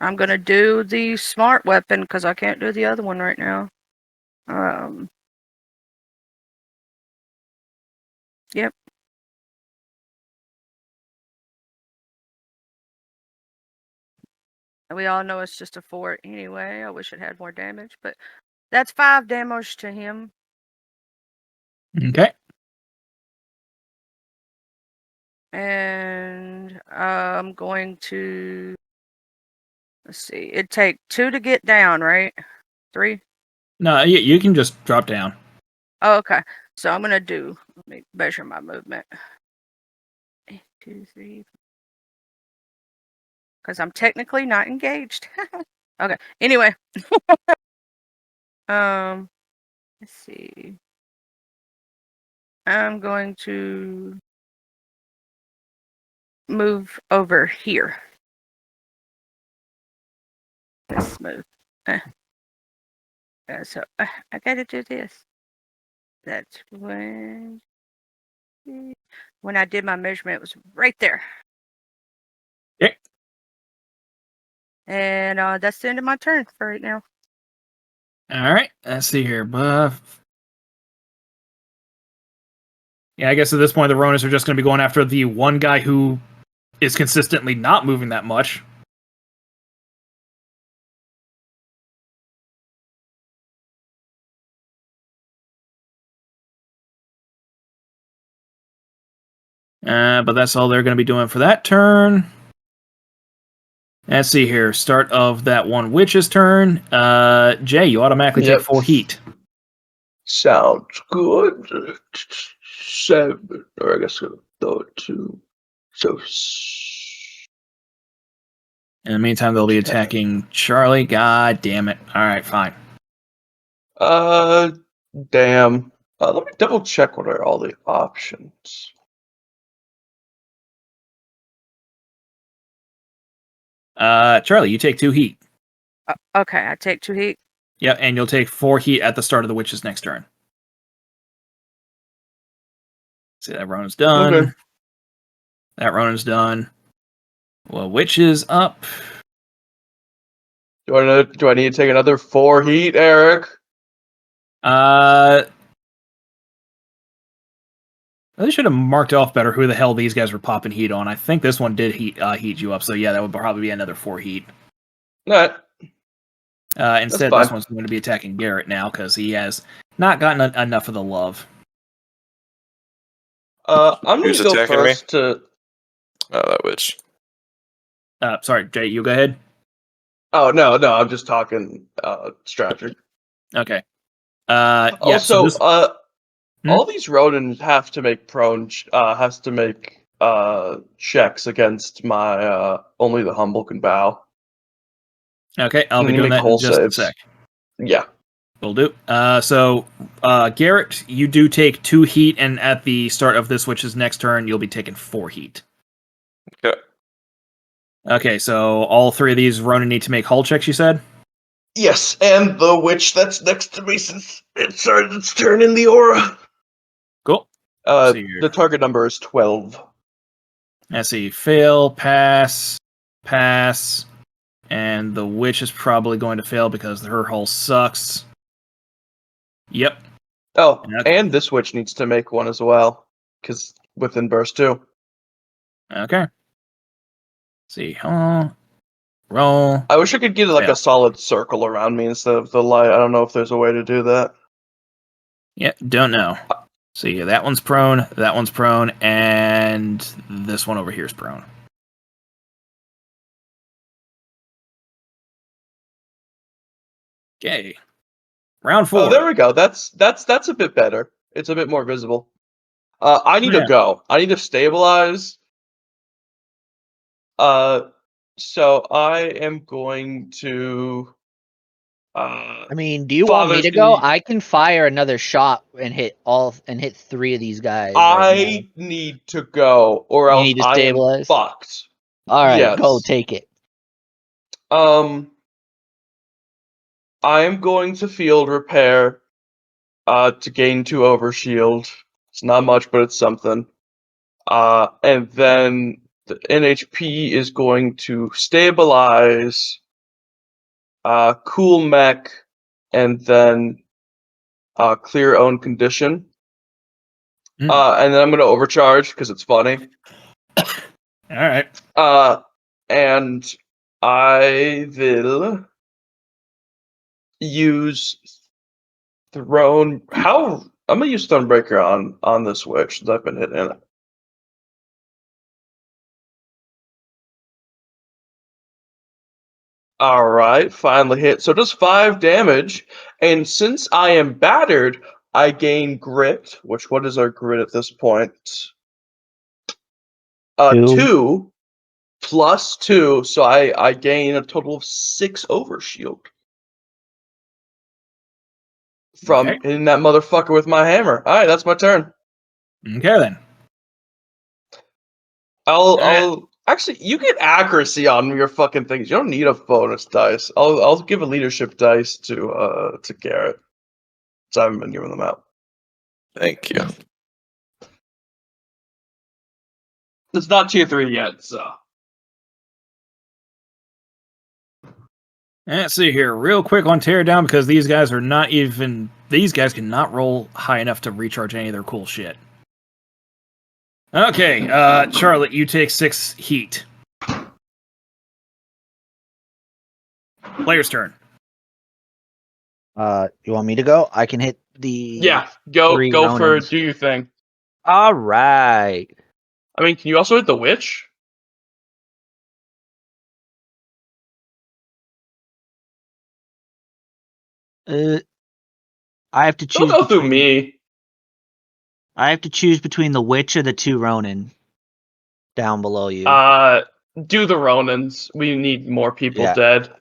I'm gonna do the smart weapon because I can't do the other one right now. Yep. And we all know it's just a 4 anyway. I wish it had more damage, but that's 5 damage to him. Okay. And I'm going to, let's see, it'd take 2 to get down, right? 3? No, you can just drop down. Oh, okay. So I'm gonna do, let me measure my movement. 1, 2, 3. Because I'm technically not engaged. Okay. Anyway. Let's see. I'm going to move over here. Let's move. So I gotta do this. That's when I did my measurement, it was right there. Okay. And that's the end of my turn for right now. All right. Let's see here. Buff. Yeah, I guess at this point the Ronas are just going to be going after the one guy who is consistently not moving that much. But that's all they're going to be doing for that turn. Let's see here. Start of that one witch's turn. Jay, you automatically take 4 heat. Sounds good. 7, or I guess I'm gonna throw it 2. So. In the meantime, they'll be attacking Charlie. God damn it. All right, fine. Damn. Let me double check what are all the options. Charlie, you take 2 heat. Okay, I take 2 heat. Yep, and you'll take 4 heat at the start of the witch's next turn. See, that Ronan's done. Okay. That Ronan's done. Well, witch is up. Do I need to take another 4 heat, Eric? They should have marked off better who the hell these guys were popping heat on. I think this one did heat you up, so yeah, that would probably be another 4 heat. Alright. Instead, fine. this one's going to be attacking Garrett now because he has not gotten enough of the love. I'm Who's gonna go attacking me? first to. Oh, that witch. Sorry, Jay, you go ahead. Oh no, I'm just talking strategy. Okay. Yeah, Also, so all these rodents have to make checks against my only the humble can bow. okay, I'll be You doing make that in whole just saves. a sec. Yeah. Will do. So, Garrett, you do take 2 heat, and at the start of this witch's next turn, you'll be taking 4 heat. Okay. Okay, so all 3 of these Ronin need to make hull checks, you said? Yes, and the witch that's next to me since it started its turn in the aura. Cool. The target number is 12. Let's see. Fail, pass, pass, and the witch is probably going to fail because her hull sucks. Yep. Oh, Okay. and this witch needs to make one as well, because within burst 2. Okay. Let's see. Roll. I wish I could get like Fail. a solid circle around me instead of the light. I don't know if there's a way to do that. Yeah, don't know. See, that one's prone, and this one over here is prone. Okay. Round 4. Oh, there we go. That's a bit better. It's a bit more visible. I need to go. I need to stabilize. So I am going to. I mean, do you want me to go? I can fire another shot and hit 3 of these guys. I need to go, or You else need to I am stabilize? fucked. All right, Yes. go take it. I am going to field repair. To gain 2 overshield. It's not much, but it's something. And then the NHP is going to stabilize, cool mech, and then clear own condition. And then I'm going to overcharge because it's funny. All right. And I will use Throne. I'm gonna use Stonebreaker on this witch since I've been hitting it. All right, finally hit. So it does 5 damage, and since I am battered, I gain grit. What is our grit at this point? 2 plus 2, so I gain a total of 6 overshield from hitting that motherfucker with my hammer. All right, that's my turn. Okay then. I'll actually, you get accuracy on your fucking things. You don't need a bonus dice. I'll give a leadership dice to Garrett. So I haven't been giving them out. Thank you. It's not tier 3 yet, so. Let's see here, real quick on Teardown, because these guys cannot roll high enough to recharge any of their cool shit. Okay, Charlotte, you take 6 heat. Player's turn. You want me to go? I can hit the Yeah, go 3 for Ronins. do your thing. All right. I mean, can you also hit the witch? I have to choose. Don't go through me. I have to choose between the witch or the 2 Ronin down below you. Do the Ronins. We need more people Yeah. dead.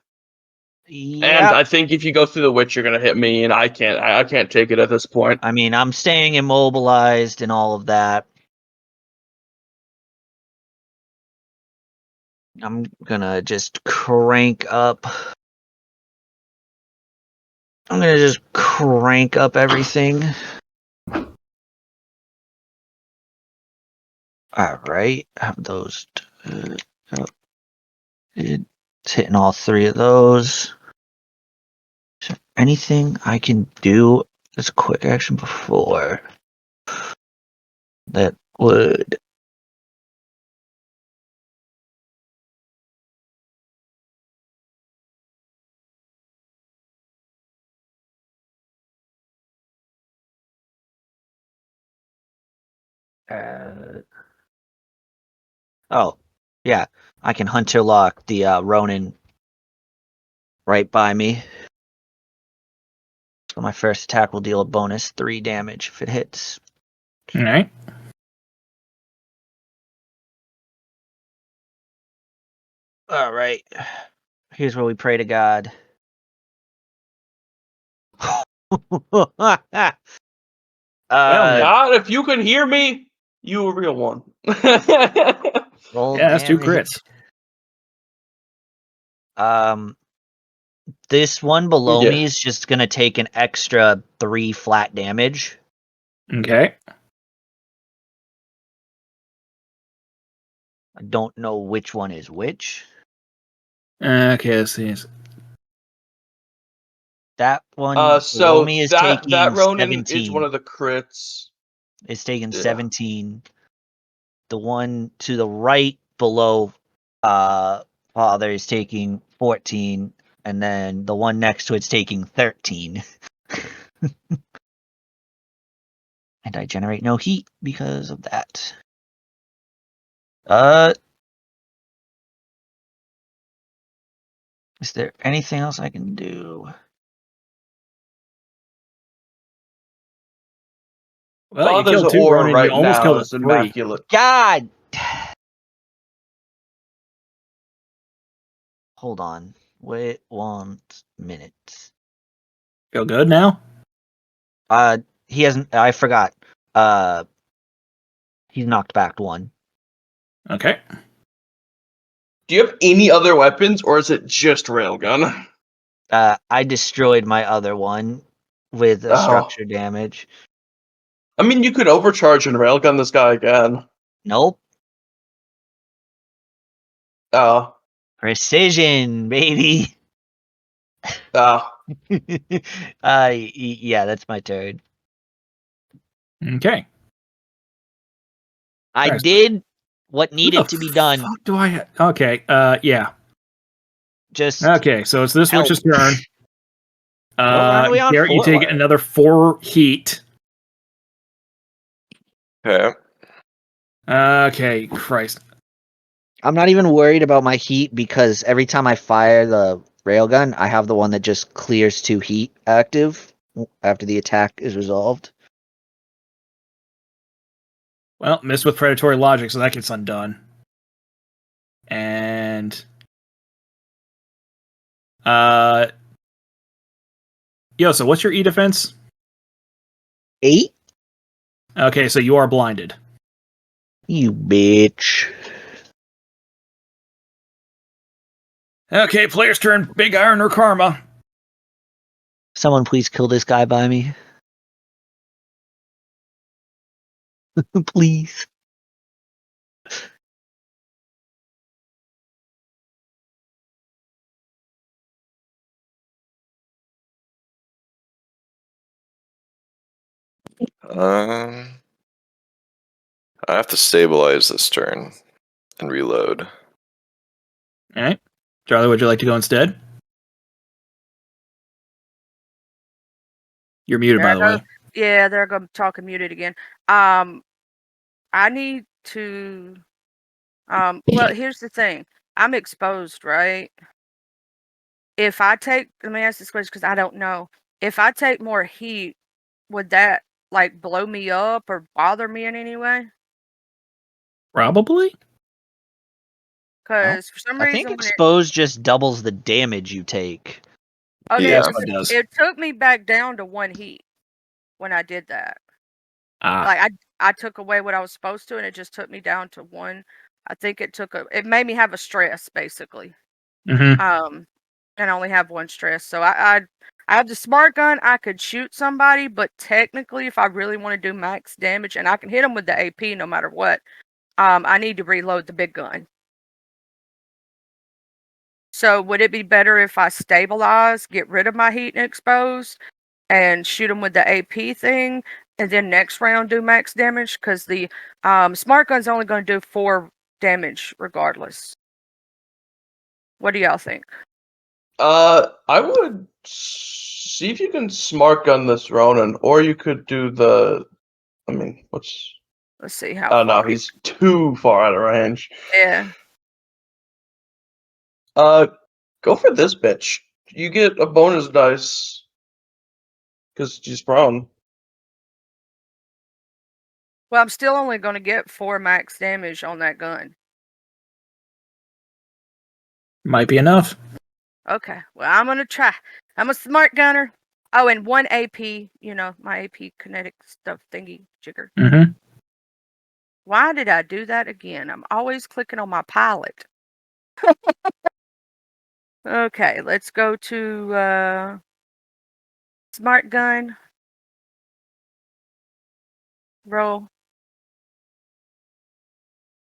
Yeah. And I think if you go through the witch, you're gonna hit me, and I can't take it at this point. I mean, I'm staying immobilized and all of that. I'm gonna just crank up. I'm gonna just crank up everything. All right, have those. It's hitting all 3 of those. Is there anything I can do as a quick action before that would? Oh, yeah. I can Hunter Lock the Ronin right by me. So my first attack will deal a bonus 3 damage if it hits. All right. All right. Here's where we pray to God. God, if you can hear me, you a real one. Roll Yeah, that's 2 damage. crits. This one below Yeah. me is just gonna take an extra 3 flat damage. Okay. I don't know which one is which. Okay, let's see. That one below So me is that taking Ronin 17. is one of the crits. It's taking Yeah. 17. The one to the right below Father is taking 14, and then the one next to it's taking 13. And I generate no heat because of that. Is there anything else I can do? Well, you Father's killed 2 aura Ronin. right You almost now killed a is 3. immaculate. God! Hold on. Wait 1 minute. Feel good now? He hasn't. I forgot. He's knocked back 1. Okay. Do you have any other weapons, or is it just railgun? I destroyed my other one with a structure damage. I mean, you could overcharge and railgun this guy again. Nope. Oh. Precision, baby. Oh. Yeah, that's my turn. Okay. I Nice. did what Who needed the to be done. fuck do I? Okay. Yeah. Just Okay. So it's this help. witch's turn. What round are we on? Garrett, you 4? take another 4 heat. Okay. Okay. Christ. I'm not even worried about my heat because every time I fire the railgun, I have the one that just clears 2 heat active after the attack is resolved. Well, missed with predatory logic, so that gets undone. And so what's your E defense? 8? Okay, so you are blinded. You bitch. Okay, player's turn. Big Iron or Karma. Someone please kill this guy by me. Please. I have to stabilize this turn and reload. All right. Charlie, would you like to go instead? You're muted, by the way. Yeah, they're going to talk and muted again. I need to. Well, here's the thing. I'm exposed, right? If I take, let me ask this question because I don't know. If I take more heat, would that like blow me up or bother me in any way? Probably. Because for some I think reason, exposed just doubles the damage you take. okay, Yeah. It does. it took me back down to 1 heat when I did that. Ah. Like I took away what I was supposed to, and it just took me down to 1. I think it made me have a stress basically. Mm-hmm. And only have 1 stress. So I have the smart gun. I could shoot somebody, but technically, if I really want to do max damage, and I can hit them with the AP no matter what, I need to reload the big gun. So would it be better if I stabilize, get rid of my heat and exposed, and shoot them with the AP thing, and then next round do max damage? Because the smart gun's only going to do 4 damage regardless. What do y'all think? I would see if you can smart gun this Ronin, or you could do the. I mean, what's Let's see how Oh far. no, he's too far out of range. Yeah. Go for this bitch. You get a bonus dice because she's prone. Well, I'm still only going to get 4 max damage on that gun. Might be enough. Okay. Well, I'm going to try. I'm a smart gunner. Oh, and 1 AP, you know, my AP kinetic stuff thingy jigger. Mm-hmm. Why did I do that again? I'm always clicking on my pilot. Okay, let's go to smart gun. Roll.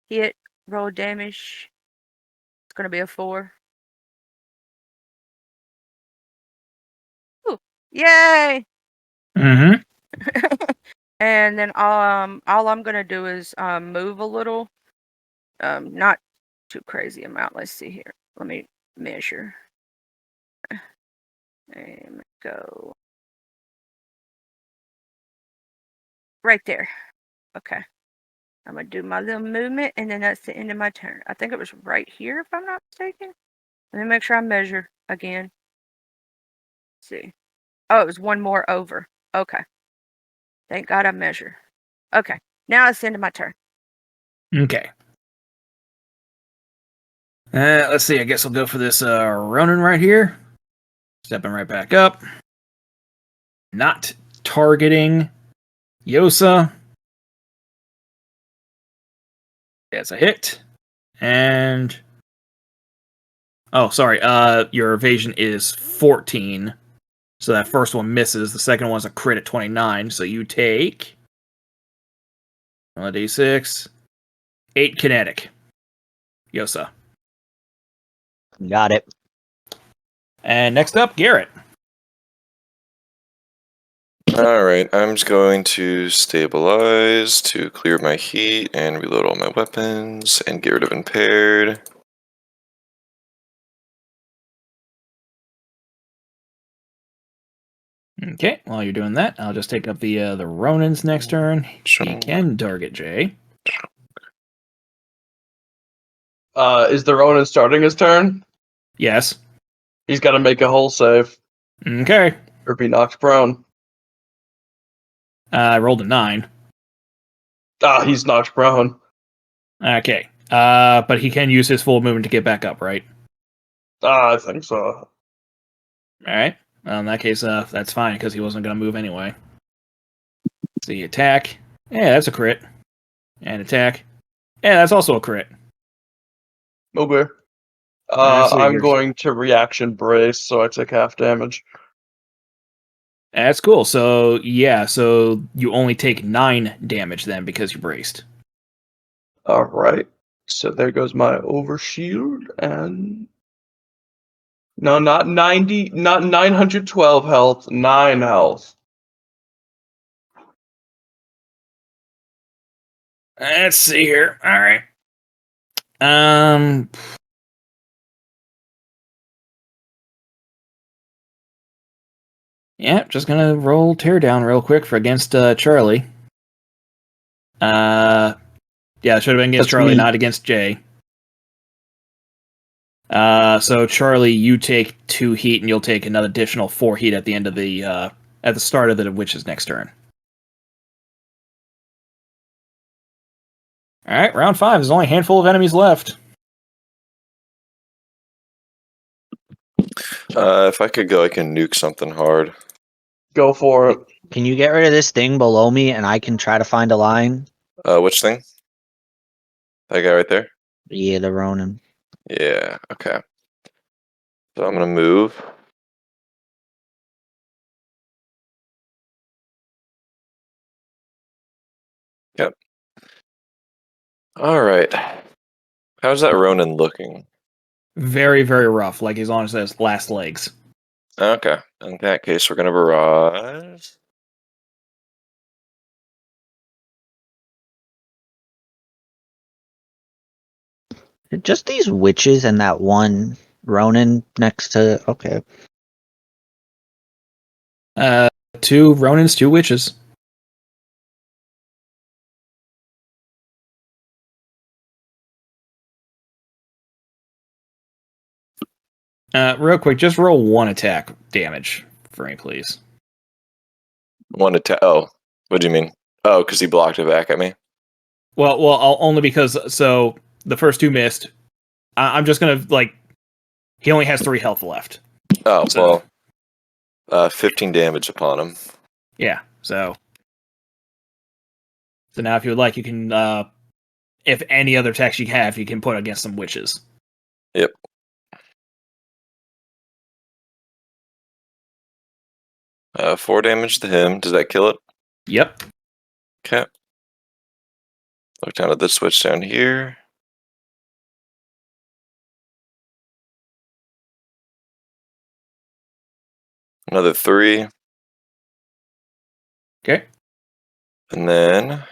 Hit. Roll damage. It's going to be a 4. Ooh. Yay! Mm-hmm. And then all I'm gonna do is move a little, not too crazy amount. Let's see here. Let me measure. And go right there. Okay. I'm gonna do my little movement, and then that's the end of my turn. I think it was right here, if I'm not mistaken. Let me make sure I measure again. Let's see. Oh, it was 1 more over. Okay. Thank God I measure. Okay. Now it's the end of my turn. Okay. Let's see. I guess I'll go for this Ronin right here. Stepping right back up. Not targeting Yosa. That's a hit. And oh, sorry. Your evasion is 14. So that first one misses. The second one's a crit at 29. So you take 1d6, 8 kinetic. Yosa. Got it. And next up, Garrett. Alright, I'm just going to stabilize to clear my heat and reload all my weapons and get rid of impaired. Okay, while you're doing that, I'll just take up the Ronin's next turn. Sure. He can target Jay. Is the Ronin starting his turn? Yes. He's got to make a hull save Okay. or be knocked prone. I rolled a 9. Ah, he's knocked prone. Okay. But he can use his full movement to get back up, right? Ah, I think so. Alright. Well, in that case, that's fine, because he wasn't going to move anyway. See, attack. Yeah, that's a crit. And attack. Yeah, that's also a crit. Okay. That's I'm yours. going to reaction brace, so I take half damage. That's cool. So, yeah, so you only take 9 damage then, because you're braced. Alright. So there goes my overshield, and... No, not 90, not 912 health, 9 health. Let's see here. Alright. Um... Yeah, just gonna roll teardown real quick for against Charlie. Yeah, it should have been against That's Charlie, me. not against Jay. So Charlie, you take 2 heat, and you'll take another additional 4 heat at the end of the at the start of the witch's next turn. All right, round 5. There's only a handful of enemies left. If I could go, I can nuke something hard. Go for it. Can you get rid of this thing below me and I can try to find a line? Which thing? That guy right there? Yeah, the Ronin. Yeah, okay. So I'm gonna move. Yep. Alright. How's that Ronin looking? Very, very rough, like he's on his last legs. Okay. In that case, we're gonna barrage. Just these witches and that one Ronin next to. Okay. 2 Ronins, 2 witches. Real quick, just roll 1 attack damage for me, please. 1 attack. Oh, what do you mean? Oh, because he blocked it back at me. Well, only because so the first 2 missed. I'm just gonna he only has 3 health left. Oh, So- well, 15 damage upon him. Yeah. So now, if you would like, you can. If any other attacks you have, you can put against some witches. Yep. Uh, 4 damage to him. Does that kill it? Yep. Okay. Look down at this switch down here. Another 3. Okay. And then.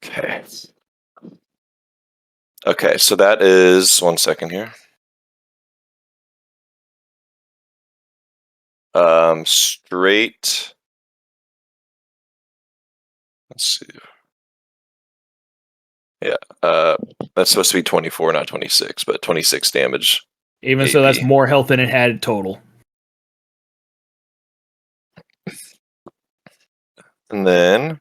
Okay. Okay, so that is 1 second here. Straight. Let's see. Yeah, that's supposed to be 24, not 26, but 26 damage. Even so, that's AP. more health than it had total. And then.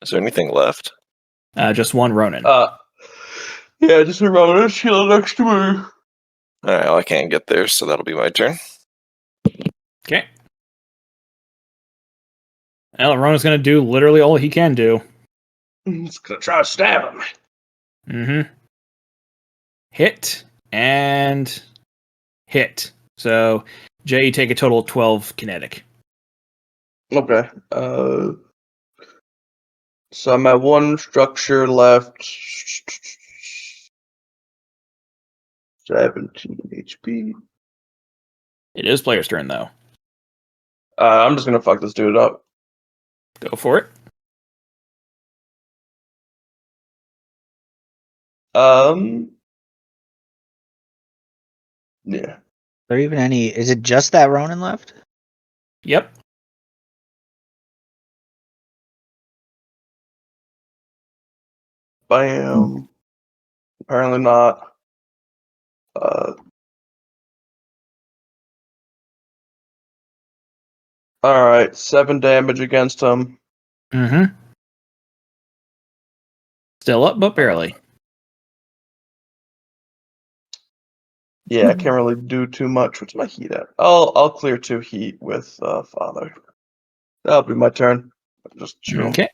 Is there anything left? Just 1 Ronin. Yeah, just a Ronin shield next to me. Alright, well, I can't get there, so that'll be my turn. Okay. Well, Ronin's gonna do literally all he can do. He's gonna try to stab him. Mm-hmm. Hit and hit. So, Jay, you take a total of 12 kinetic. Okay. So I'm at 1 structure left. 17 HP. It is player's turn, though. I'm just gonna fuck this dude up. Go for it. Yeah. Or even any? Is it just that Ronin left? Yep. Bam. Apparently not. Alright, 7 damage against him. Mm-hmm. Still up, but barely. Yeah, I can't really do too much. What's my heat at? I'll clear 2 heat with Father. That'll be my turn. Just shoot him. Okay.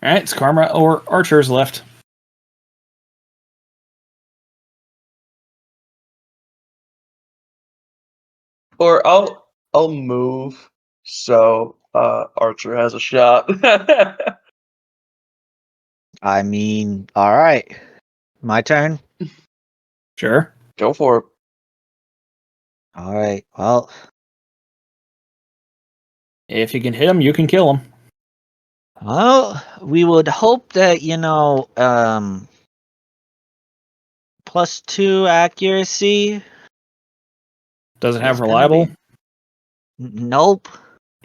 All right, it's Karma or Archers left. Or I'll move so Archer has a shot. I mean, all right. My turn. Sure. Go for it. All right. Well, If you can hit him, you can kill him. we would hope that +2 accuracy. Does it have It's gonna reliable? be- Nope.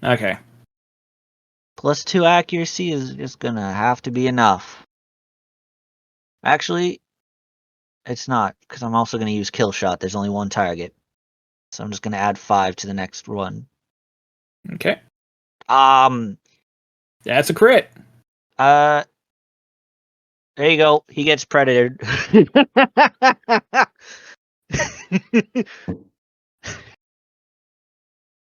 Okay. +2 accuracy is just gonna have to be enough. Actually, it's not, because I'm also gonna use kill shot. There's only 1 target, so I'm just gonna add 5 to the next one. Okay. That's a crit. There you go. He gets predated.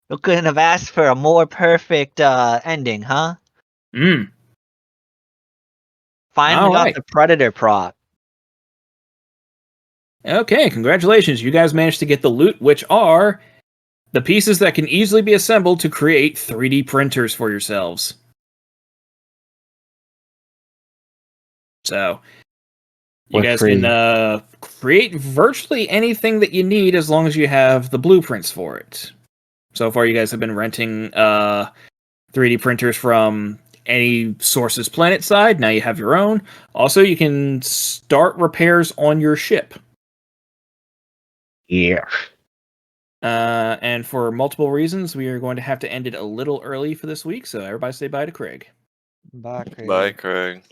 You couldn't have asked for a more perfect ending, huh? Mm. Finally got Alright. the predator prop. Okay, congratulations. You guys managed to get the loot, which are the pieces that can easily be assembled to create 3D printers for yourselves. So, you With guys free- can create virtually anything that you need as long as you have the blueprints for it. So far, you guys have been renting 3D printers from any Source's Planet side. Now you have your own. Also, you can start repairs on your ship. Yeah. And for multiple reasons, we are going to have to end it a little early for this week. So everybody say bye to Craig. Bye, Craig. Bye, Craig.